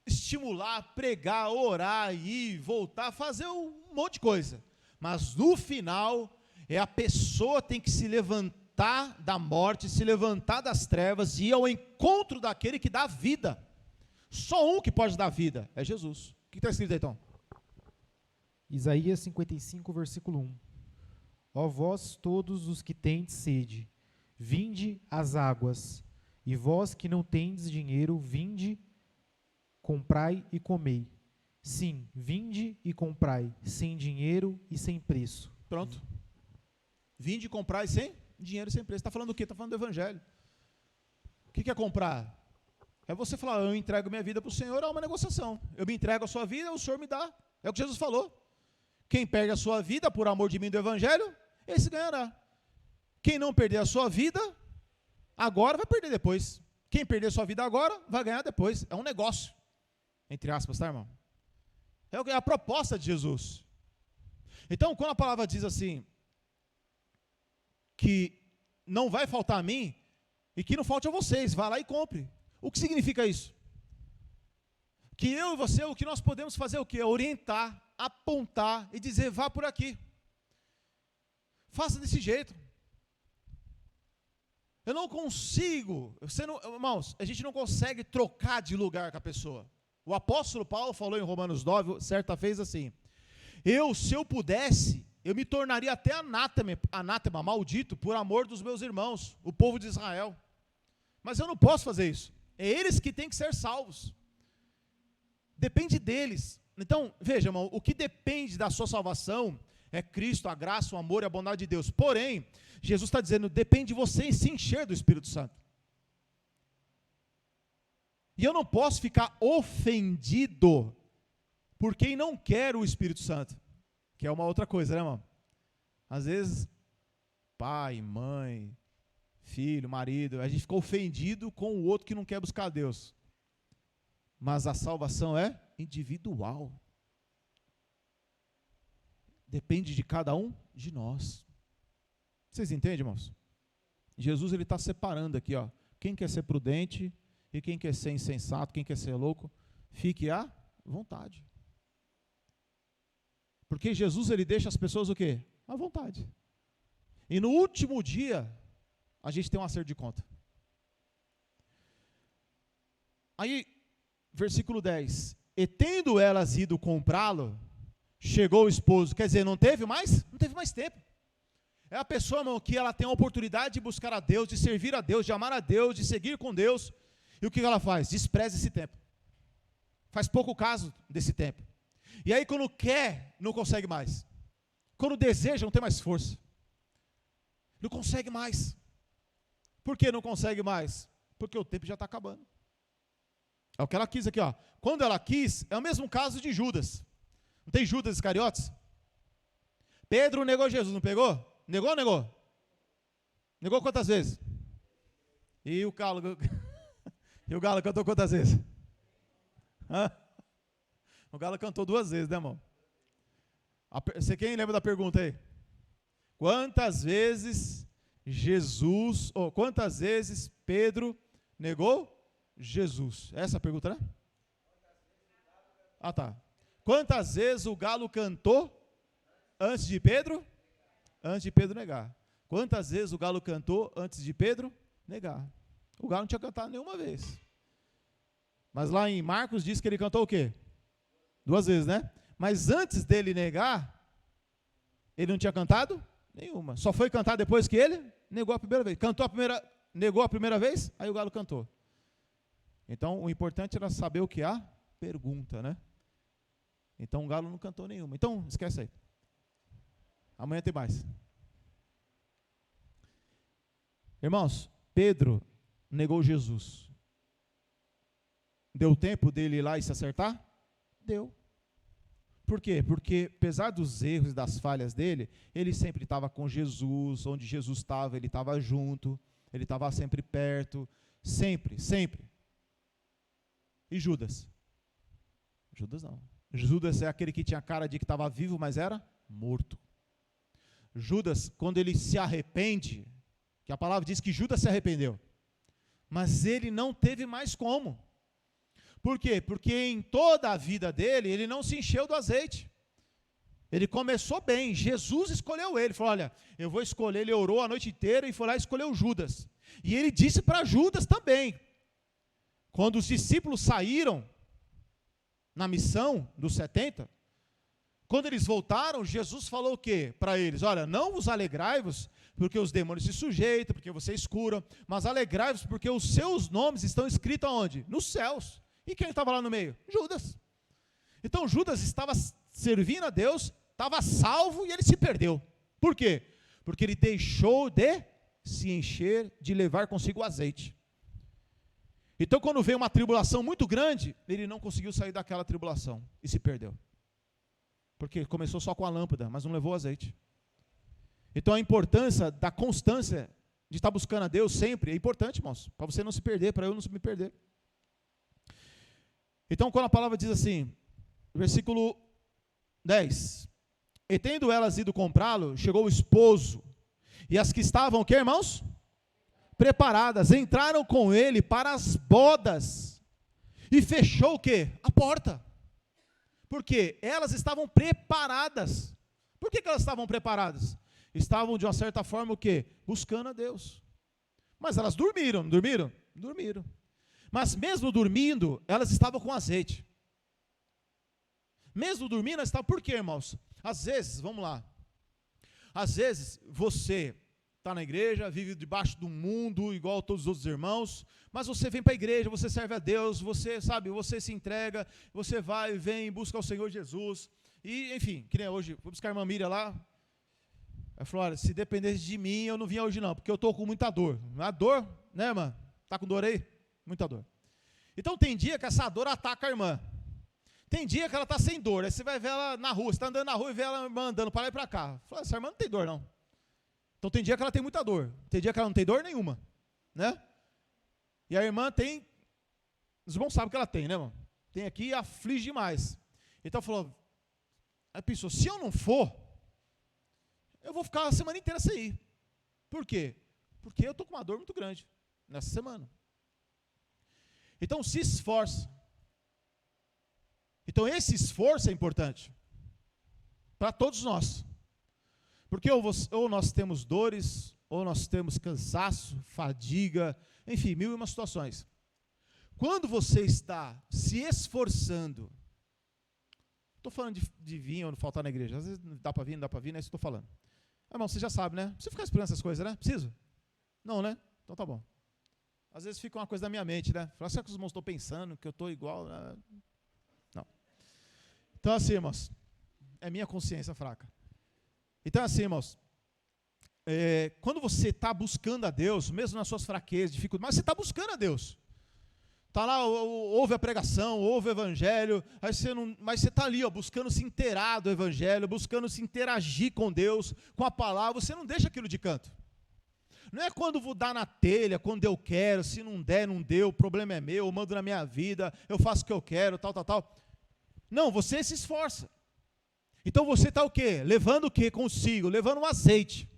estimular, pregar, orar, ir, voltar, fazer um monte de coisa. Mas no final, a pessoa tem que se levantar da morte, se levantar das trevas e ir ao encontro daquele que dá vida. Só um que pode dar vida, é Jesus. O que está escrito aí, então? Isaías 55, versículo 1. Ó vós todos os que tendes sede, vinde às águas, e vós que não tendes dinheiro, vinde, comprai e comei. Sim, vinde e comprai, sem dinheiro e sem preço. Pronto. Vinde e comprai sem dinheiro e sem preço. Está falando do quê? Está falando do evangelho. O que é comprar? É você falar, eu entrego minha vida para o Senhor, é uma negociação. Eu me entrego a sua vida, o Senhor me dá. É o que Jesus falou. Quem perde a sua vida por amor de mim do evangelho, esse ganhará. Quem não perder a sua vida, agora vai perder depois. Quem perder a sua vida agora, vai ganhar depois. É um negócio. Entre aspas, tá, irmão? É a proposta de Jesus. Então, quando a palavra diz assim, que não vai faltar a mim, e que não falte a vocês, vá lá e compre. O que significa isso? Que eu e você, o que nós podemos fazer é o quê? É orientar, apontar e dizer, vá por aqui. Faça desse jeito. Eu não consigo, irmãos, a gente não consegue trocar de lugar com a pessoa. O apóstolo Paulo falou em Romanos 9, certa vez assim, se eu pudesse, eu me tornaria até anátema, maldito, por amor dos meus irmãos, o povo de Israel. Mas eu não posso fazer isso. É eles que têm que ser salvos. Depende deles. Então, veja, irmão, o que depende da sua salvação é Cristo, a graça, o amor e a bondade de Deus. Porém, Jesus está dizendo, depende de você se encher do Espírito Santo. E eu não posso ficar ofendido por quem não quer o Espírito Santo. Que é uma outra coisa, né, irmão? Às vezes, pai, mãe, filho, marido, a gente fica ofendido com o outro que não quer buscar Deus. Mas a salvação é individual. Depende de cada um de nós. Vocês entendem, irmãos? Jesus ele está separando aqui, ó, quem quer ser prudente e quem quer ser insensato, quem quer ser louco, fique à vontade. Porque Jesus ele deixa as pessoas o quê? À vontade. E no último dia, a gente tem um acerto de conta. Aí, versículo 10. E tendo elas ido comprá-lo, chegou o esposo. Quer dizer, não teve mais? Não teve mais tempo. É a pessoa, irmão, que ela tem a oportunidade de buscar a Deus, de servir a Deus, de amar a Deus, de seguir com Deus. E o que ela faz? Despreza esse tempo. Faz pouco caso desse tempo. E aí quando quer, não consegue mais. Quando deseja, não tem mais força. Não consegue mais. Por que não consegue mais? Porque o tempo já está acabando. É o que ela quis aqui, ó. Quando ela quis, é o mesmo caso de Judas. Não tem Judas Iscariotes? Pedro negou Jesus, não pegou? Negou ou negou? Negou quantas vezes? E o galo cantou quantas vezes? Hã? O galo cantou 2 vezes, né, irmão? Você quem lembra da pergunta aí? Quantas vezes quantas vezes Pedro negou Jesus? Essa é a pergunta, né? Ah, tá. Quantas vezes o galo cantou antes de Pedro? Antes de Pedro negar. Quantas vezes o galo cantou antes de Pedro negar? O galo não tinha cantado nenhuma vez. Mas lá em Marcos diz que ele cantou o quê? 2 vezes, né? Mas antes dele negar, ele não tinha cantado? Nenhuma. Só foi cantar depois que ele negou a primeira vez. Negou a primeira vez, aí o galo cantou. Então, o importante era saber o que a pergunta, né? Então, o galo não cantou nenhuma. Então, esquece aí. Amanhã tem mais. Irmãos, Pedro negou Jesus. Deu tempo dele ir lá e se acertar? Deu. Por quê? Porque, apesar dos erros e das falhas dele, ele sempre estava com Jesus, onde Jesus estava, ele estava junto, ele estava sempre perto, sempre, sempre. E Judas? Judas não. Judas é aquele que tinha cara de que estava vivo, mas era morto. Judas, quando ele se arrepende, que a palavra diz que Judas se arrependeu, mas ele não teve mais como. Por quê? Porque em toda a vida dele, ele não se encheu do azeite. Ele começou bem, Jesus escolheu ele, falou, olha, eu vou escolher, ele orou a noite inteira e foi lá e escolheu Judas. E ele disse para Judas também, quando os discípulos saíram na missão dos 70, quando eles voltaram, Jesus falou o quê para eles? Olha, não vos alegrai-vos, porque os demônios se sujeitam, porque vocês curam, mas alegrai-vos porque os seus nomes estão escritos aonde? Nos céus. E quem estava lá no meio? Judas. Então Judas estava servindo a Deus, estava salvo e ele se perdeu. Por quê? Porque ele deixou de se encher, de levar consigo o azeite. Então quando veio uma tribulação muito grande, ele não conseguiu sair daquela tribulação e se perdeu. Porque começou só com a lâmpada, mas não levou o azeite. Então a importância da constância de estar buscando a Deus sempre é importante, irmãos, para você não se perder, para eu não me perder. Então quando a palavra diz assim, versículo 10, e tendo elas ido comprá-lo, chegou o esposo, e as que estavam, o que, irmãos? Preparadas, entraram com ele para as bodas, e fechou o que? A porta. Porque elas estavam preparadas. Por que elas estavam preparadas? Estavam de uma certa forma o quê? Buscando a Deus. Mas elas dormiram, não dormiram? Dormiram. Mas mesmo dormindo, elas estavam com azeite. Mesmo dormindo, elas estavam, por quê, irmãos? Às vezes, vamos lá, às vezes você está na igreja, vive debaixo do mundo, igual todos os outros irmãos, mas você vem para a igreja, você serve a Deus, você sabe, você se entrega, você vai, vem, busca o Senhor Jesus, e enfim, que nem hoje, vou buscar a irmã Miriam lá, ela falou, olha, se dependesse de mim, eu não vinha hoje não, porque eu estou com muita dor. A dor, né, irmã? Está com dor aí? Muita dor. Então tem dia que essa dor ataca a irmã. Tem dia que ela está sem dor. Aí você vai ver ela na rua, você está andando na rua e vê ela andando para lá e para cá. Fala, essa irmã não tem dor não. Então tem dia que ela tem muita dor. Tem dia que ela não tem dor nenhuma. Né? E a irmã tem, os irmãos sabem que ela tem, né, irmão? Tem aqui e aflige demais. Então falou, aí pensou, se eu não for, eu vou ficar a semana inteira sem ir. Por quê? Porque eu estou com uma dor muito grande nessa semana. Então se esforça. Então esse esforço é importante para todos nós. Porque ou nós temos dores, ou nós temos cansaço, fadiga, enfim, 1001 situações. Quando você está se esforçando, estou falando de vir ou não faltar na igreja, às vezes dá para vir, não dá para vir, não é isso que estou falando. Irmão, você já sabe, né? Não precisa ficar esperando essas coisas, né? Preciso? Não, né? Então tá bom. Às vezes fica uma coisa na minha mente, né? Falar, será que os irmãos estão pensando que eu estou igual? Não. Então assim, irmãos, é minha consciência fraca. Então assim, irmãos, quando você está buscando a Deus, mesmo nas suas fraquezas, dificuldades, mas você está buscando a Deus. Está lá, ouve a pregação, ouve o evangelho, mas você está ali, ó, buscando se inteirar do evangelho, buscando se interagir com Deus, com a palavra, você não deixa aquilo de canto. Não é quando vou dar na telha, quando eu quero, se não der, não deu, o problema é meu, eu mando na minha vida, eu faço o que eu quero, tal. Não, você se esforça. Então você está o quê? Levando o quê consigo? Levando um azeite.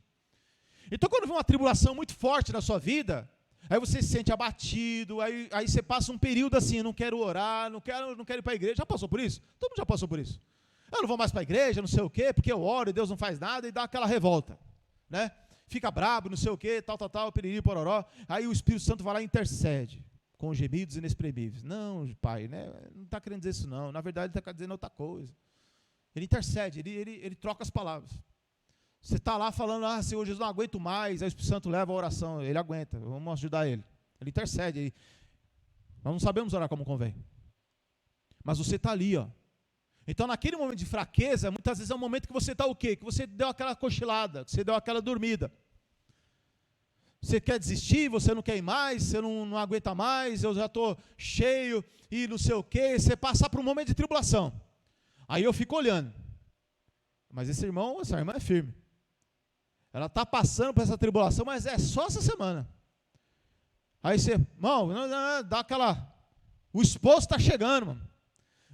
Então quando vem uma tribulação muito forte na sua vida, aí você se sente abatido, aí você passa um período assim, não quero orar, não quero ir para a igreja. Já passou por isso? Todo mundo já passou por isso. Eu não vou mais para a igreja, não sei o quê, porque eu oro e Deus não faz nada, e dá aquela revolta, né? Fica brabo, não sei o quê, tal, piriri, pororó. Aí o Espírito Santo vai lá e intercede, com gemidos inexprimíveis. Não, pai, né? Não está querendo dizer isso não. Na verdade, ele está dizendo outra coisa. Ele intercede, ele troca as palavras. Você está lá falando, Senhor Jesus, não aguento mais. Aí o Espírito Santo leva a oração, ele aguenta, vamos ajudar ele. Ele intercede. Nós não sabemos orar como convém. Mas você está ali, ó. Então, naquele momento de fraqueza, muitas vezes é um momento que você está o quê? Que você deu aquela cochilada, que você deu aquela dormida. Você quer desistir, você não quer ir mais, você não aguenta mais, eu já estou cheio e não sei o quê. Você passa por um momento de tribulação. Aí eu fico olhando. Mas essa irmã é firme. Ela está passando por essa tribulação, mas é só essa semana. Aí você, irmão, dá aquela... O esposo está chegando, mano.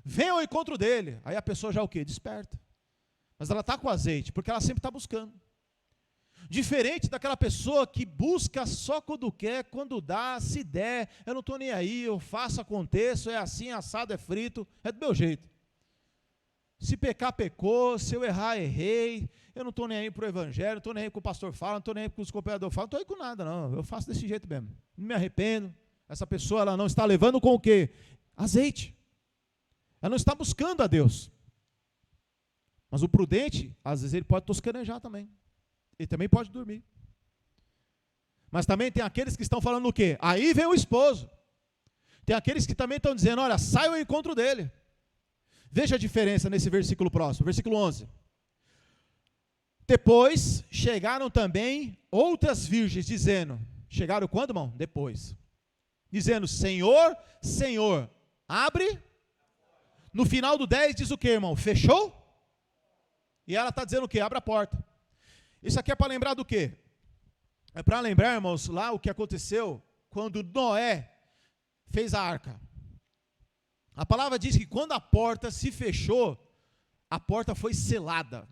Vem ao encontro dele. Aí a pessoa já o quê? Desperta. Mas ela está com azeite, porque ela sempre está buscando. Diferente daquela pessoa que busca só quando quer, quando dá, se der, eu não estou nem aí, eu faço, aconteço, é assim, assado, é frito, é do meu jeito. Se pecar, pecou, se eu errar, errei, eu não estou nem aí para o evangelho, não estou nem aí com o pastor fala, não estou nem aí com os cooperadores falam, não estou aí com nada não, eu faço desse jeito mesmo, não me arrependo. Essa pessoa ela não está levando com o quê? Azeite. Ela não está buscando a Deus. Mas o prudente, às vezes ele pode tosquenejar também. Ele também pode dormir. Mas também tem aqueles que estão falando o quê? Aí vem o esposo. Tem aqueles que também estão dizendo, olha, sai ao encontro dele. Veja a diferença nesse versículo próximo, versículo 11. Depois chegaram também outras virgens, dizendo, chegaram quando, irmão? Depois. Dizendo, Senhor, Senhor, abre. No final do 10 diz o quê, irmão? Fechou? E ela está dizendo o quê? Abre a porta. Isso aqui é para lembrar do quê? É para lembrar, irmãos, lá o que aconteceu quando Noé fez a arca. A palavra diz que quando a porta se fechou, a porta foi selada.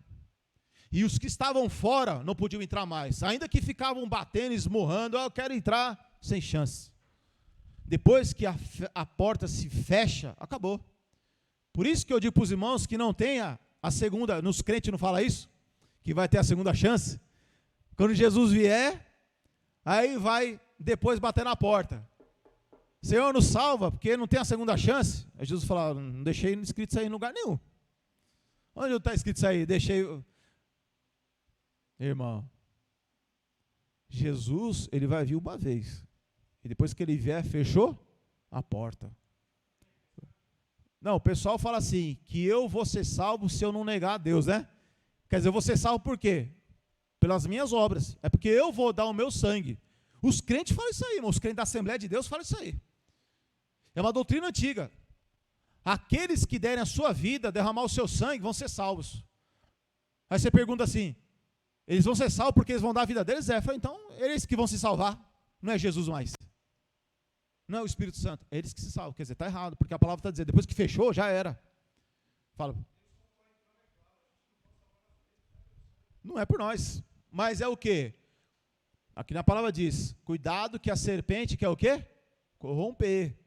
E os que estavam fora não podiam entrar mais. Ainda que ficavam batendo, esmurrando, eu quero entrar, sem chance. Depois que a porta se fecha, acabou. Por isso que eu digo para os irmãos que não tenha a segunda, nos crentes não fala isso? Que vai ter a segunda chance. Quando Jesus vier, aí vai depois bater na porta. Senhor, nos salva, porque não tem a segunda chance. Aí Jesus fala, não deixei escrito isso aí em lugar nenhum. Onde está escrito isso aí? Deixei... Irmão, Jesus, ele vai vir uma vez. E depois que ele vier, fechou a porta. Não, o pessoal fala assim, que eu vou ser salvo se eu não negar a Deus, né? Quer dizer, eu vou ser salvo por quê? Pelas minhas obras. É porque eu vou dar o meu sangue. Os crentes falam isso aí, irmão. Os crentes da Assembleia de Deus falam isso aí. É uma doutrina antiga. Aqueles que derem a sua vida, derramar o seu sangue, vão ser salvos. Aí você pergunta assim, eles vão ser salvos porque eles vão dar a vida deles? Fala, então, eles que vão se salvar. Não é Jesus mais. Não é o Espírito Santo. É eles que se salvam. Quer dizer, está errado, porque a palavra está dizendo, depois que fechou, já era. Fala. Não é por nós, mas é o quê? Aqui na palavra diz, cuidado que a serpente quer o quê? Corromper.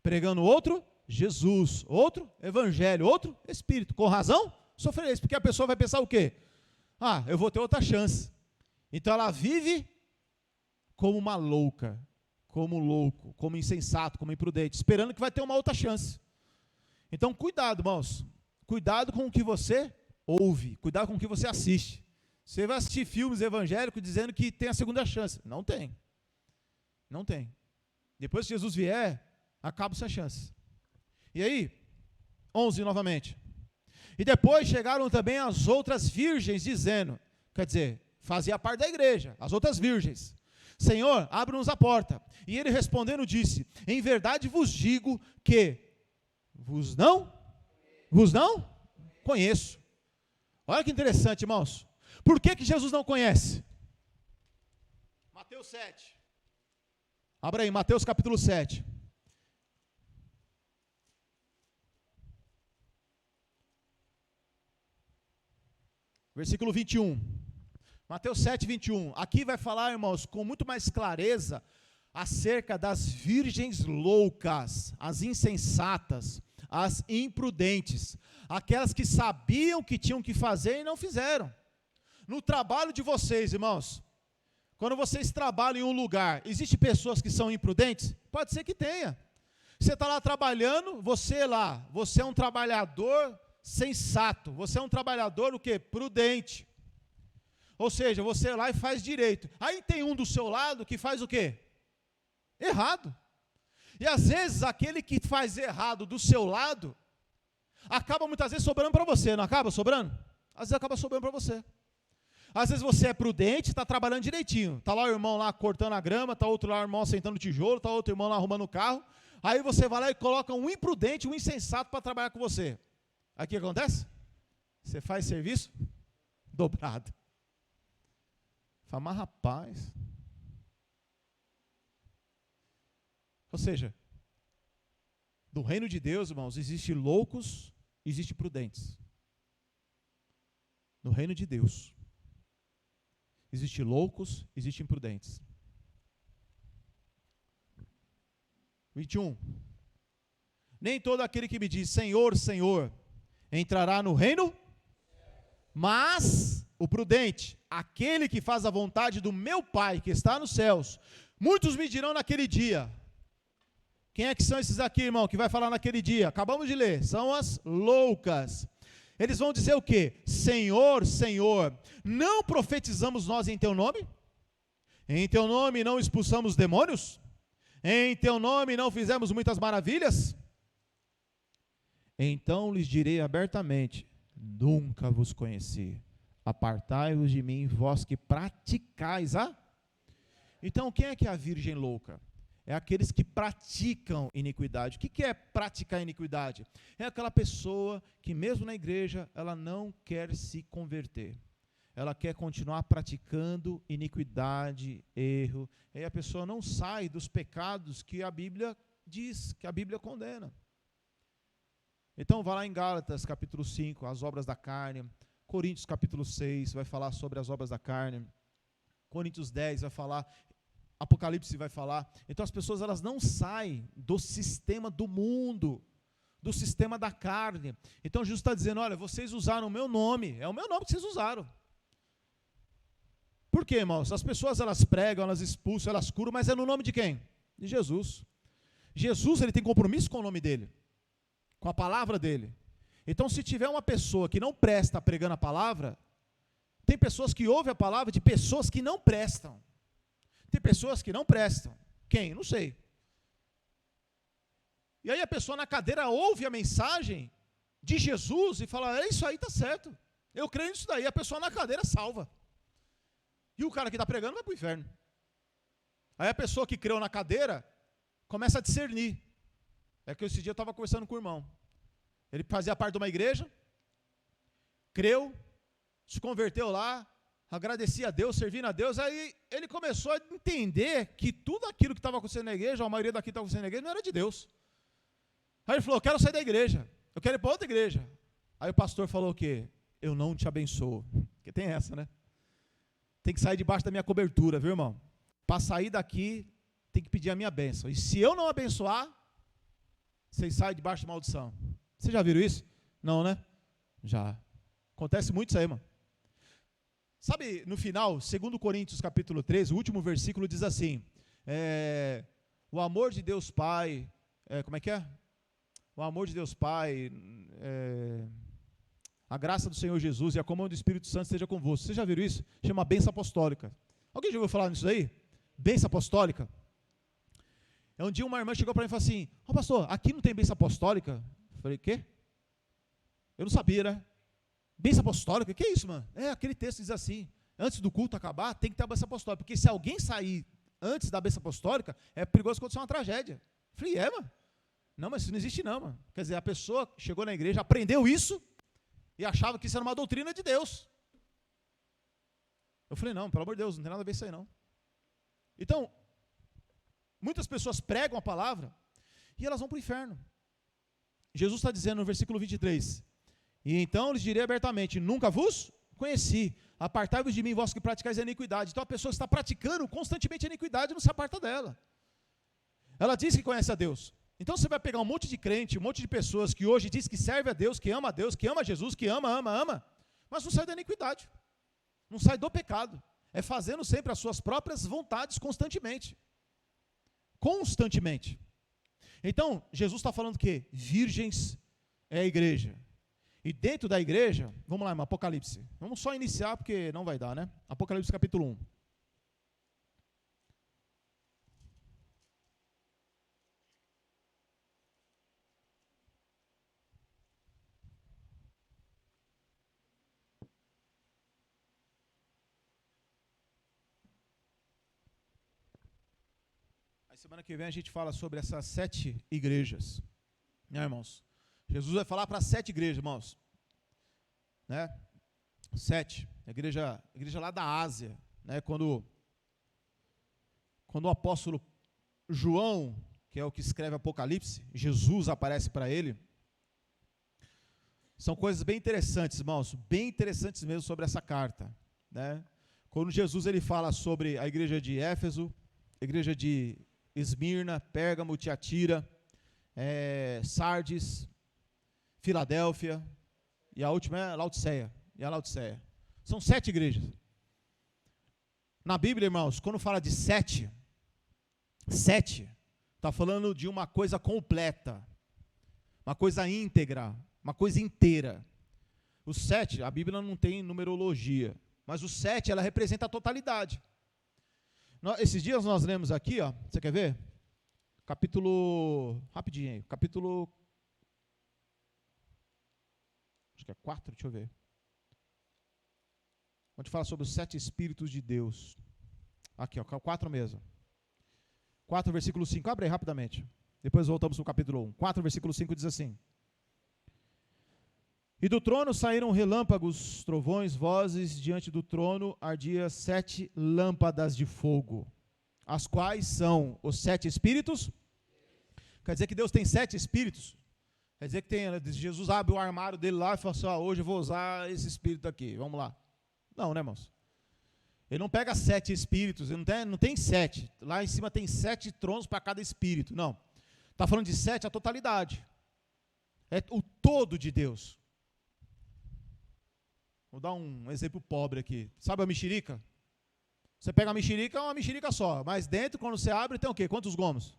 Pregando outro, Jesus. Outro, evangelho. Outro, Espírito. Com razão, sofrereis. Porque a pessoa vai pensar o quê? Eu vou ter outra chance. Então ela vive como uma louca, como louco, como insensato, como imprudente, esperando que vai ter uma outra chance. Então cuidado, irmãos. Cuidado com o que você ouve. Cuidado com o que você assiste. Você vai assistir filmes evangélicos dizendo que tem a segunda chance. Não tem. Não tem. Depois que Jesus vier, acaba essa chance. E aí, 11 novamente. E depois chegaram também as outras virgens dizendo, quer dizer, fazia parte da igreja, as outras virgens. Senhor, abre-nos a porta. E ele respondendo disse, em verdade vos digo que vos não conheço. Olha que interessante, irmãos. Por que Jesus não conhece? Mateus 7. Abra aí, Mateus capítulo 7. Versículo 21. Mateus 7, 21. Aqui vai falar, irmãos, com muito mais clareza acerca das virgens loucas, as insensatas, as imprudentes, aquelas que sabiam que tinham que fazer e não fizeram. No trabalho de vocês, irmãos, quando vocês trabalham em um lugar, existem pessoas que são imprudentes? Pode ser que tenha. Você está lá trabalhando, você é um trabalhador sensato, você é um trabalhador o quê? Prudente. Ou seja, você é lá e faz direito. Aí tem um do seu lado que faz o quê? Errado. E às vezes aquele que faz errado do seu lado, acaba muitas vezes sobrando para você, não acaba sobrando? Às vezes acaba sobrando para você. Às vezes você é prudente, está trabalhando direitinho. Está lá o irmão lá cortando a grama, está outro lá o irmão sentando o tijolo, está outro irmão lá arrumando o carro. Aí você vai lá e coloca um imprudente, um insensato para trabalhar com você. Aí o que acontece? Você faz serviço dobrado. Fala, mas rapaz. Ou seja, no reino de Deus, irmãos, existe loucos, existe prudentes. No reino de Deus, existe loucos, existe imprudentes. 21. Nem todo aquele que me diz, Senhor, Senhor, entrará no reino, mas o prudente, aquele que faz a vontade do meu Pai, que está nos céus. Muitos me dirão naquele dia. Quem é que são esses aqui, irmão, que vai falar naquele dia? Acabamos de ler, são as loucas. Eles vão dizer o quê? Senhor, Senhor, não profetizamos nós em teu nome? Em teu nome não expulsamos demônios? Em teu nome não fizemos muitas maravilhas? Então lhes direi abertamente, nunca vos conheci. Apartai-vos de mim, vós que praticais a... Então quem é que é a virgem louca? É aqueles que praticam iniquidade. O que é praticar iniquidade? É aquela pessoa que mesmo na igreja, ela não quer se converter. Ela quer continuar praticando iniquidade, erro. E aí a pessoa não sai dos pecados que a Bíblia diz, que a Bíblia condena. Então vai lá em Gálatas capítulo 5, as obras da carne. Coríntios capítulo 6 vai falar sobre as obras da carne. Coríntios 10 vai falar... Apocalipse vai falar. Então as pessoas elas não saem do sistema do mundo, do sistema da carne. Então Jesus está dizendo, olha, vocês usaram o meu nome, é o meu nome que vocês usaram. Por quê, irmãos? As pessoas elas pregam, elas expulsam, elas curam, mas é no nome de quem? De Jesus. Jesus ele tem compromisso com o nome dele, com a palavra dele. Então se tiver uma pessoa que não presta pregando a palavra, tem pessoas que ouvem a palavra de pessoas que não prestam. Tem pessoas que não prestam. Quem? Não sei. E aí a pessoa na cadeira ouve a mensagem de Jesus e fala, é isso aí, está certo. Eu creio nisso daí. A pessoa na cadeira salva. E o cara que está pregando vai para o inferno. Aí a pessoa que creu na cadeira começa a discernir. É que esse dia eu estava conversando com o irmão. Ele fazia parte de uma igreja, creu, se converteu lá, agradecia a Deus, servindo a Deus, aí ele começou a entender que tudo aquilo que estava acontecendo na igreja, a maioria daqui estava acontecendo na igreja, não era de Deus. Aí ele falou, eu quero sair da igreja, eu quero ir para outra igreja. Aí o pastor falou o quê? Eu não te abençoo. Porque tem essa, né? Tem que sair debaixo da minha cobertura, viu, irmão? Para sair daqui, tem que pedir a minha bênção. E se eu não abençoar, vocês saem debaixo de maldição. Vocês já viram isso? Não, né? Já. Acontece muito isso aí, irmão. Sabe, no final, 2 Coríntios capítulo 13, o último versículo diz assim, o amor de Deus Pai, como é que é? O amor de Deus Pai, a graça do Senhor Jesus e a comunhão do Espírito Santo esteja convosco. Vocês já viram isso? Chama bênção apostólica. Alguém já ouviu falar nisso aí? Bênção apostólica? Um dia uma irmã chegou para mim e falou assim, pastor, aqui não tem bênção apostólica? Eu falei, quê? Eu não sabia, né? Bênção apostólica, que é isso, mano? Aquele texto diz assim, antes do culto acabar, tem que ter a bênção apostólica, porque se alguém sair antes da bênção apostólica, é perigoso acontecer uma tragédia. Eu falei, mano? Não, mas isso não existe não, mano. Quer dizer, a pessoa chegou na igreja, aprendeu isso, e achava que isso era uma doutrina de Deus. Eu falei, não, pelo amor de Deus, não tem nada a ver isso aí não. Então, muitas pessoas pregam a palavra, e elas vão para o inferno. Jesus está dizendo no versículo 23, e então lhes direi abertamente, nunca vos conheci. Apartai-vos de mim, vós que praticais a iniquidade. Então a pessoa está praticando constantemente a iniquidade e não se aparta dela. Ela diz que conhece a Deus. Então você vai pegar um monte de crente, um monte de pessoas que hoje diz que serve a Deus, que ama Jesus, que ama, mas não sai da iniquidade. Não sai do pecado. É fazendo sempre as suas próprias vontades constantemente. Constantemente. Então, Jesus está falando que virgens é a igreja. E dentro da igreja, vamos lá, irmão, Apocalipse. Vamos só iniciar porque não vai dar, né? Apocalipse capítulo 1. Aí semana que vem a gente fala sobre essas 7 igrejas. Né, irmãos? Jesus vai falar para 7 igrejas, irmãos. Né? 7. A igreja lá da Ásia. Né? Quando o apóstolo João, que é o que escreve Apocalipse, Jesus aparece para ele. São coisas bem interessantes, irmãos. Bem interessantes mesmo sobre essa carta. Né? Quando Jesus ele fala sobre a igreja de Éfeso, a igreja de Esmirna, Pérgamo, Tiatira, Sardes, Filadélfia, e a última é Laodiceia. São 7 igrejas. Na Bíblia, irmãos, quando fala de 7, está falando de uma coisa completa, uma coisa íntegra, uma coisa inteira. O 7, a Bíblia não tem numerologia, mas o 7, ela representa a totalidade. Esses dias nós lemos aqui, ó, você quer ver? Rapidinho aí, capítulo, acho que é 4, deixa eu ver. Onde fala sobre os 7 Espíritos de Deus. Aqui, ó, 4 mesmo. 4, versículo 5, abre aí rapidamente. Depois voltamos para o capítulo 1. 4, versículo 5 diz assim: E do trono saíram relâmpagos, trovões, vozes, diante do trono ardia 7 lâmpadas de fogo, as quais são os 7 Espíritos. Quer dizer que Deus tem 7 Espíritos? Quer dizer que Jesus abre o armário dele lá e fala assim, hoje eu vou usar esse Espírito aqui, vamos lá. Não, né, irmãos? Ele não pega 7 Espíritos, ele não tem 7. Lá em cima tem 7 tronos para cada Espírito, não. Está falando de 7, a totalidade. É o todo de Deus. Vou dar um exemplo pobre aqui. Sabe a mexerica? Você pega a mexerica, é uma mexerica só. Mas dentro, quando você abre, tem o quê? Quantos gomos?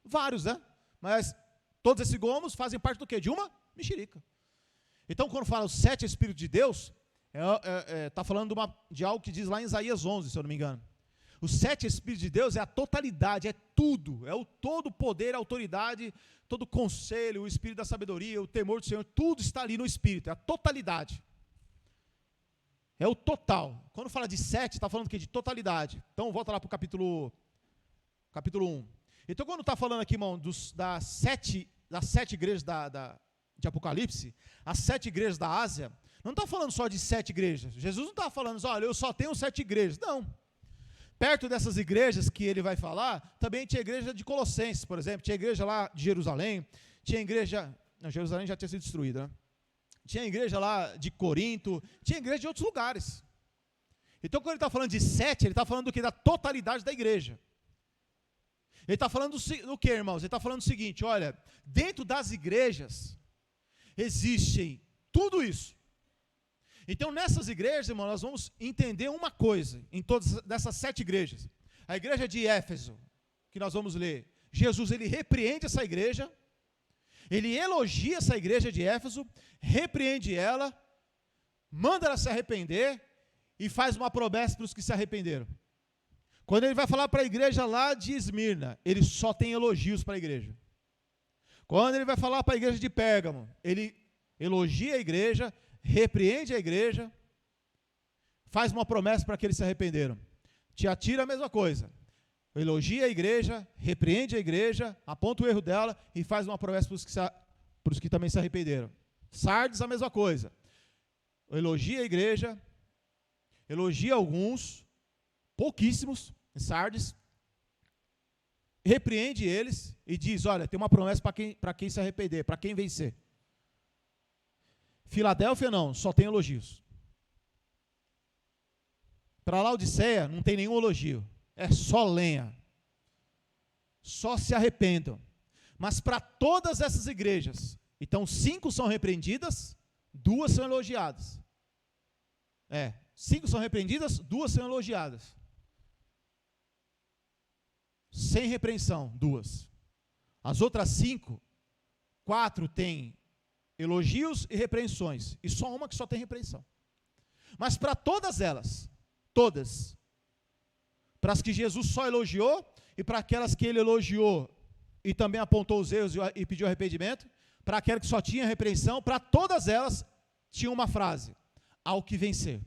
Vários, né? Mas todos esses gomos fazem parte do quê? De uma mexerica. Então, quando fala os 7 Espíritos de Deus, está falando de algo que diz lá em Isaías 11, se eu não me engano. Os 7 Espíritos de Deus é a totalidade, é tudo. É o todo poder, a autoridade, todo o conselho, o Espírito da sabedoria, o temor do Senhor. Tudo está ali no Espírito, é a totalidade. É o total. Quando fala de 7, está falando aqui de totalidade. Então, volta lá para o capítulo 1. Então, quando está falando aqui, irmão, das 7 igrejas de Apocalipse, as 7 igrejas da Ásia, não está falando só de 7 igrejas. Jesus não está falando, olha, eu só tenho 7 igrejas. Não. Perto dessas igrejas que ele vai falar, também tinha a igreja de Colossenses, por exemplo. Tinha a igreja lá de Jerusalém. Tinha a igreja... Não, Jerusalém já tinha sido destruída, né? Tinha a igreja lá de Corinto, tinha igreja de outros lugares. Então, quando ele está falando de 7, ele está falando do que? Da totalidade da igreja. Ele está falando do que, irmãos? Ele está falando o seguinte, olha, dentro das igrejas, existem tudo isso. Então, nessas igrejas, irmão, nós vamos entender uma coisa, em todas dessas 7 igrejas. A igreja de Éfeso, que nós vamos ler, Jesus, ele repreende essa igreja, ele elogia essa igreja de Éfeso, repreende ela, manda ela se arrepender e faz uma promessa para os que se arrependeram. Quando ele vai falar para a igreja lá de Esmirna, ele só tem elogios para a igreja. Quando ele vai falar para a igreja de Pérgamo, ele elogia a igreja, repreende a igreja, faz uma promessa para que eles se arrependeram. Tiatira a mesma coisa. Elogia a igreja, repreende a igreja, aponta o erro dela e faz uma promessa para os que também se arrependeram. Sardes, a mesma coisa. Elogia a igreja, elogia alguns, pouquíssimos, em Sardes, repreende eles e diz, olha, tem uma promessa para quem se arrepender, para quem vencer. Filadélfia não, só tem elogios. Para Laodiceia não tem nenhum elogio, é só lenha. Só se arrependam. Mas para todas essas igrejas, então 5 são repreendidas, 2 são elogiadas. 5 são repreendidas, 2 são elogiadas. Sem repreensão, 2. As outras 5, 4 têm elogios e repreensões, e só uma que só tem repreensão. Mas para todas elas, todas, para as que Jesus só elogiou, e para aquelas que ele elogiou e também apontou os erros e pediu arrependimento, para aquelas que só tinha repreensão, para todas elas tinha uma frase: ao que vencer.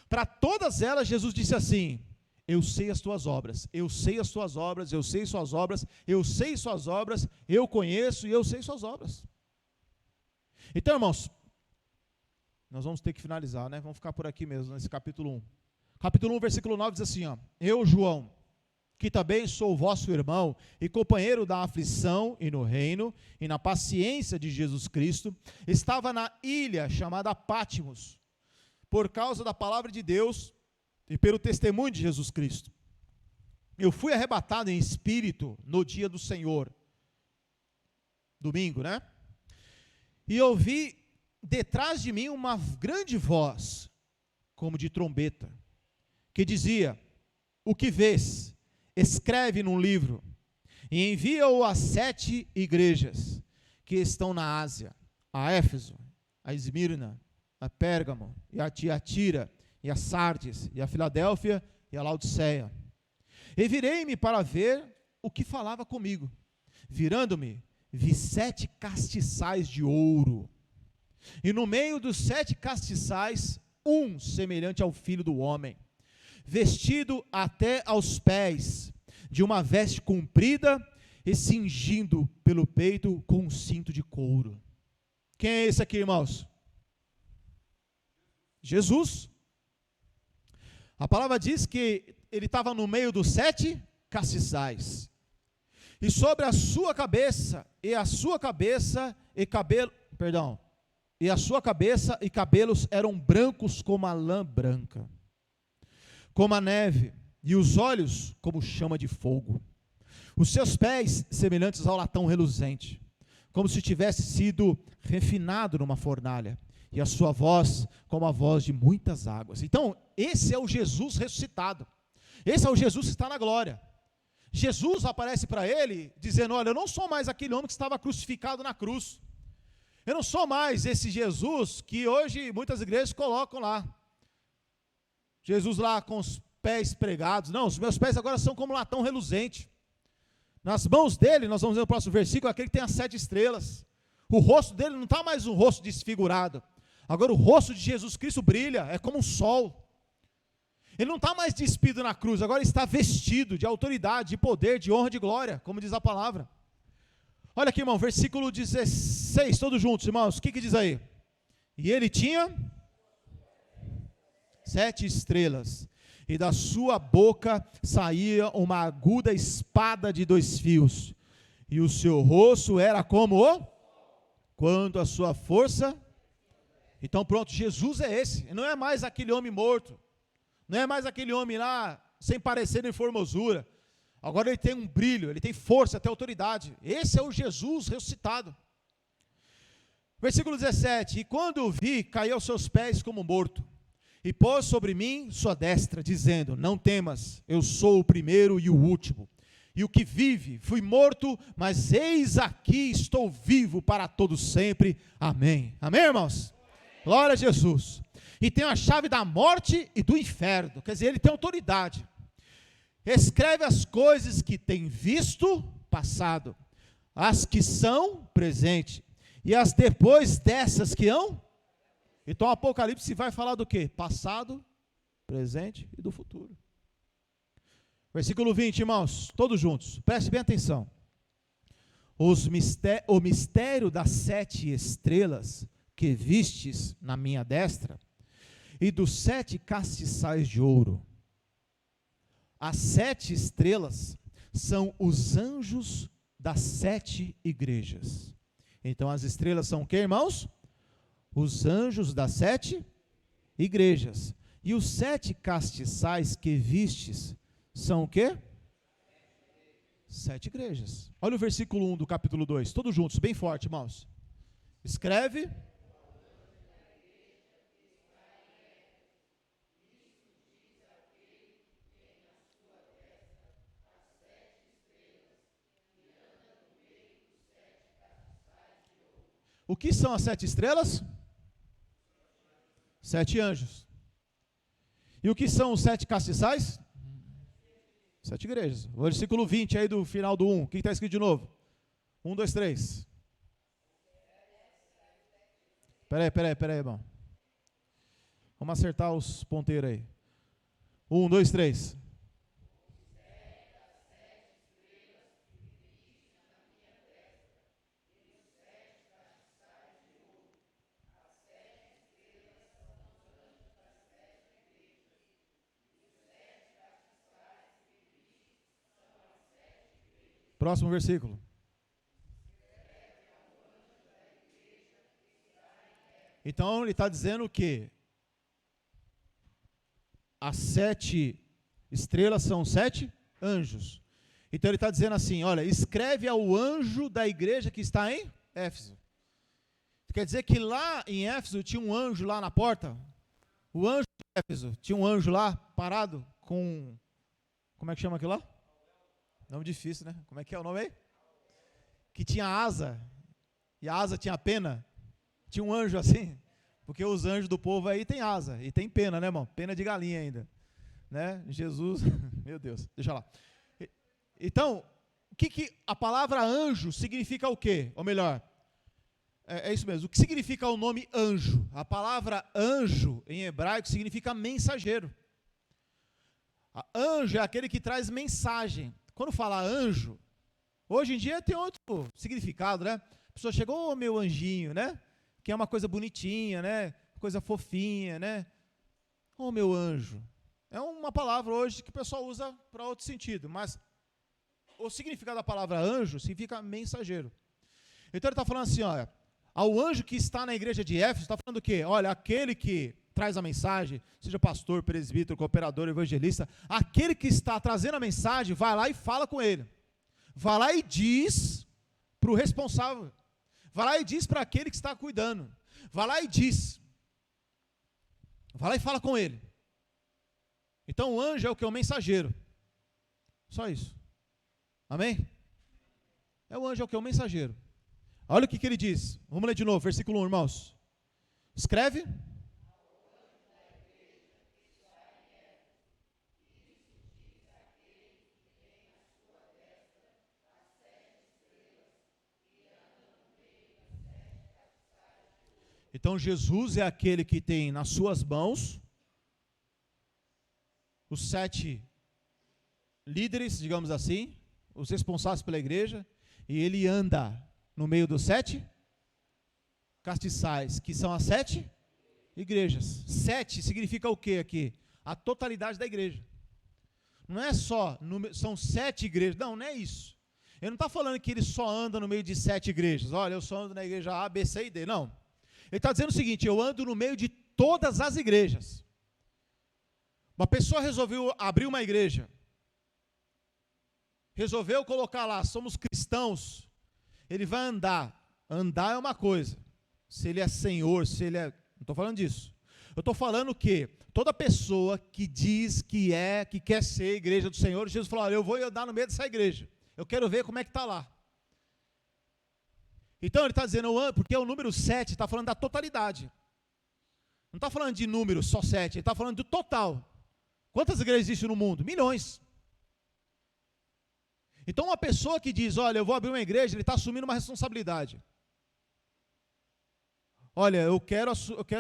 Para todas elas Jesus disse assim: eu sei as tuas obras, eu sei as tuas obras, eu sei suas obras, eu sei suas obras, eu conheço e eu sei suas obras. Então, irmãos, nós vamos ter que finalizar, né? Vamos ficar por aqui mesmo, nesse capítulo 1. Capítulo 1, versículo 9 diz assim, ó: eu, João, que também sou vosso irmão e companheiro da aflição e no reino e na paciência de Jesus Cristo, estava na ilha chamada Pátimos, por causa da palavra de Deus e pelo testemunho de Jesus Cristo. Eu fui arrebatado em espírito no dia do Senhor, domingo, né? E ouvi detrás de mim uma grande voz, como de trombeta, que dizia: o que vês? Escreve num livro e envia-o às 7 igrejas que estão na Ásia, a Éfeso, a Esmirna, a Pérgamo, e a Tiatira, e a Sardes, e a Filadélfia, e a Laodiceia. E virei-me para ver o que falava comigo. Virando-me, vi 7 castiçais de ouro, e no meio dos 7 castiçais, um semelhante ao Filho do Homem, vestido até aos pés, de uma veste comprida, e cingindo pelo peito com um cinto de couro. Quem é esse aqui, irmãos? Jesus. A palavra diz que ele estava no meio dos 7 castiçais, e sobre a sua cabeça, e a sua cabeça e cabelos eram brancos como a lã branca, como a neve, e os olhos como chama de fogo. Os seus pés semelhantes ao latão reluzente, como se tivesse sido refinado numa fornalha, e a sua voz como a voz de muitas águas. Então, esse é o Jesus ressuscitado. Esse é o Jesus que está na glória. Jesus aparece para ele, dizendo: olha, eu não sou mais aquele homem que estava crucificado na cruz. Eu não sou mais esse Jesus que hoje muitas igrejas colocam lá. Jesus lá com os pés pregados. Não, os meus pés agora são como latão reluzente. Nas mãos dele, nós vamos ver no próximo versículo, aquele que tem as 7 estrelas. O rosto dele não está mais um rosto desfigurado. Agora o rosto de Jesus Cristo brilha, é como um sol. Ele não está mais despido na cruz, agora ele está vestido de autoridade, de poder, de honra, de glória, como diz a palavra. Olha aqui, irmão, versículo 16, todos juntos, irmãos, o que diz aí? E ele tinha 7 estrelas, e da sua boca saía uma aguda espada de 2 fios, e o seu rosto era como quando a sua força. Então pronto, Jesus é esse, não é mais aquele homem morto, não é mais aquele homem lá, sem parecer nem formosura. Agora ele tem um brilho, ele tem força, tem autoridade. Esse é o Jesus ressuscitado. Versículo 17, e quando o vi, caiu aos seus pés como morto, e pôs sobre mim sua destra, dizendo: não temas, eu sou o primeiro e o último, e o que vive. Fui morto, mas eis aqui estou vivo para todo sempre. Amém. Amém, irmãos? Glória a Jesus. E tem a chave da morte e do inferno, quer dizer, ele tem autoridade. Escreve as coisas que tem visto, passado, as que são, presente, e as depois dessas que hão. Então o Apocalipse vai falar do quê? Passado, presente e do futuro. Versículo 20, irmãos, todos juntos, preste bem atenção. O mistério das 7 estrelas que vistes na minha destra, e dos 7 castiçais de ouro. As 7 estrelas são os anjos das 7 igrejas. Então as estrelas são o que, irmãos? Os anjos das 7 igrejas. E os 7 castiçais que vistes são o quê? 7 igrejas. Olha o versículo 1 do capítulo 2, todos juntos, bem forte, irmãos. Escreve. O que são as 7 estrelas? 7 anjos. E o que são os 7 castiçais? 7 igrejas. O versículo 20 aí do final do 1. O que está escrito de novo? 1, 2, 3. Peraí, irmão. Vamos acertar os ponteiros aí. 1, 2, 3. Próximo versículo. Então ele está dizendo que as 7 estrelas são 7 anjos. Então ele está dizendo assim, olha, escreve ao anjo da igreja que está em Éfeso. Quer dizer que lá em Éfeso tinha um anjo lá na porta? O anjo de Éfeso, tinha um anjo lá parado com, como é que chama aquilo lá? Nome difícil, né? Como é que é o nome aí? Que tinha asa, e a asa tinha pena. Tinha um anjo assim, porque os anjos do povo aí tem asa, e tem pena, né, irmão? Pena de galinha ainda, né? Jesus, meu Deus, deixa lá. Então, o que a palavra anjo significa o quê? Ou melhor, é isso mesmo, o que significa o nome anjo? A palavra anjo, em hebraico, significa mensageiro. Anjo é aquele que traz mensagem. Quando fala anjo, hoje em dia tem outro significado, né? A pessoa chegou, oh, meu anjinho, né? Que é uma coisa bonitinha, né? Coisa fofinha, né? Oh, meu anjo. É uma palavra hoje que o pessoal usa para outro sentido, mas o significado da palavra anjo significa mensageiro. Então ele está falando assim, olha, ao anjo que está na igreja de Éfeso, está falando o quê? Olha, aquele que traz a mensagem, seja pastor, presbítero, cooperador, evangelista, aquele que está trazendo a mensagem, vai lá e fala com ele. Vai lá e diz para o responsável. Vai lá e diz para aquele que está cuidando. Vai lá e diz. Vai lá e fala com ele. Então o anjo é o que? O mensageiro. Só isso. Amém? O anjo é o que? O mensageiro. Olha o que ele diz. Vamos ler de novo, versículo 1, irmãos. Escreve. Então Jesus é aquele que tem nas suas mãos os 7 líderes, digamos assim, os responsáveis pela igreja, e ele anda no meio dos 7 castiçais, que são as 7 igrejas. 7 significa o que aqui? A totalidade da igreja. Não é só, são 7 igrejas, não é isso. Ele não está falando que ele só anda no meio de 7 igrejas, olha, eu só ando na igreja A, B, C e D, não. Ele está dizendo o seguinte, eu ando no meio de todas as igrejas. Uma pessoa resolveu abrir uma igreja, resolveu colocar lá, somos cristãos, ele vai andar é uma coisa, se ele é senhor, se ele é, não estou falando disso, eu estou falando que toda pessoa que diz que quer ser igreja do Senhor, Jesus falou, olha, eu vou andar no meio dessa igreja, eu quero ver como é que está lá. Então ele está dizendo, porque o número 7 está falando da totalidade. Não está falando de número, só 7, ele está falando do total. Quantas igrejas existem no mundo? Milhões. Então uma pessoa que diz, olha, eu vou abrir uma igreja, ele está assumindo uma responsabilidade. Olha, eu quero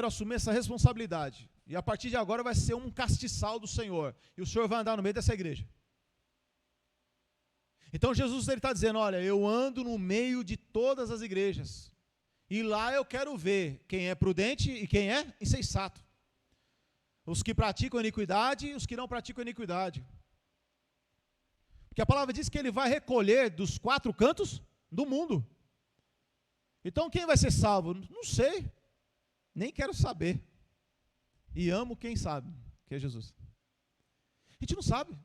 assumir essa responsabilidade. E a partir de agora vai ser um castiçal do Senhor. E o Senhor vai andar no meio dessa igreja. Então Jesus está dizendo, olha, eu ando no meio de todas as igrejas, e lá eu quero ver quem é prudente e quem é insensato, os que praticam iniquidade e os que não praticam iniquidade, porque a palavra diz que ele vai recolher dos 4 cantos do mundo. Então quem vai ser salvo? Não sei, nem quero saber, e amo quem sabe, que é Jesus. A gente não sabe.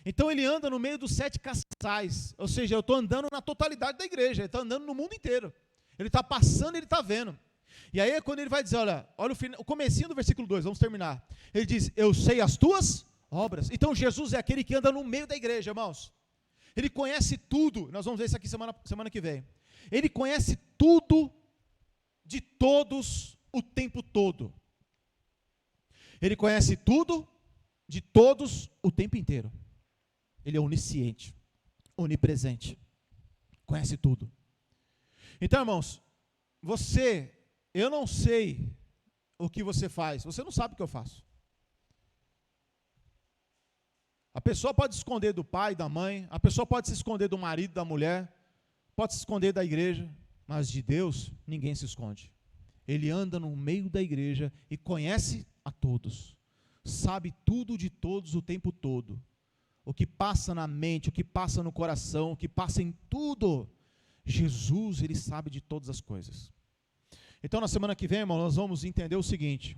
Então ele anda no meio dos 7 castiçais, ou seja, eu estou andando na totalidade da igreja, ele está andando no mundo inteiro. Ele está passando, ele está vendo. E aí é quando ele vai dizer, olha o comecinho do versículo 2, vamos terminar. Ele diz, eu sei as tuas obras. Então Jesus é aquele que anda no meio da igreja, irmãos. Ele conhece tudo, nós vamos ver isso aqui semana que vem. Ele conhece tudo de todos o tempo todo. Ele conhece tudo de todos o tempo inteiro. Ele é onisciente, onipresente, conhece tudo. Então, irmãos, eu não sei o que você faz, você não sabe o que eu faço. A pessoa pode se esconder do pai, da mãe, a pessoa pode se esconder do marido, da mulher, pode se esconder da igreja, mas de Deus ninguém se esconde. Ele anda no meio da igreja e conhece a todos, sabe tudo de todos o tempo todo. O que passa na mente, o que passa no coração, o que passa em tudo. Jesus, ele sabe de todas as coisas. Então, na semana que vem, irmão, nós vamos entender o seguinte.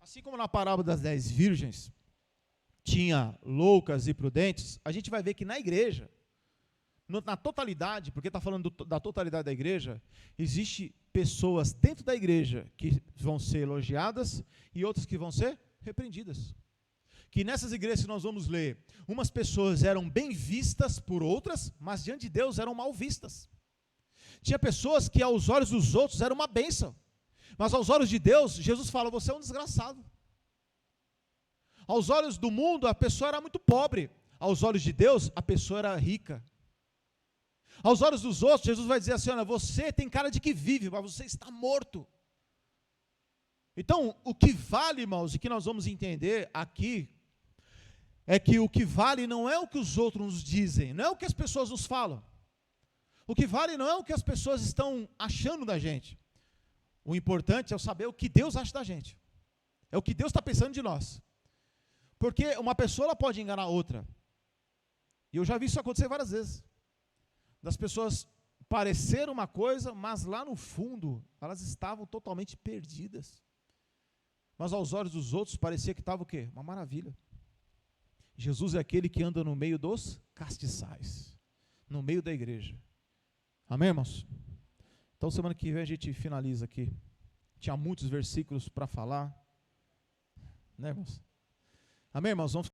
Assim como na parábola das 10 virgens, tinha loucas e prudentes, a gente vai ver que na igreja, na totalidade, porque está falando da totalidade da igreja, existe pessoas dentro da igreja que vão ser elogiadas e outras que vão ser repreendidas. Que nessas igrejas que nós vamos ler, umas pessoas eram bem vistas por outras, mas diante de Deus eram mal vistas. Tinha pessoas que aos olhos dos outros eram uma bênção, mas aos olhos de Deus, Jesus fala, você é um desgraçado. Aos olhos do mundo, a pessoa era muito pobre, aos olhos de Deus, a pessoa era rica. Aos olhos dos outros, Jesus vai dizer assim, olha, você tem cara de que vive, mas você está morto. Então, o que vale, irmãos, e que nós vamos entender aqui, é que o que vale não é o que os outros nos dizem, não é o que as pessoas nos falam. O que vale não é o que as pessoas estão achando da gente. O importante é saber o que Deus acha da gente. É o que Deus está pensando de nós. Porque uma pessoa ela pode enganar outra. E eu já vi isso acontecer várias vezes. Das pessoas parecer uma coisa, mas lá no fundo, elas estavam totalmente perdidas. Mas aos olhos dos outros, parecia que estava o quê? Uma maravilha. Jesus é aquele que anda no meio dos castiçais, no meio da igreja. Amém, irmãos? Então, semana que vem a gente finaliza aqui. Tinha muitos versículos para falar. Né, irmãos? Amém, irmãos? Vamos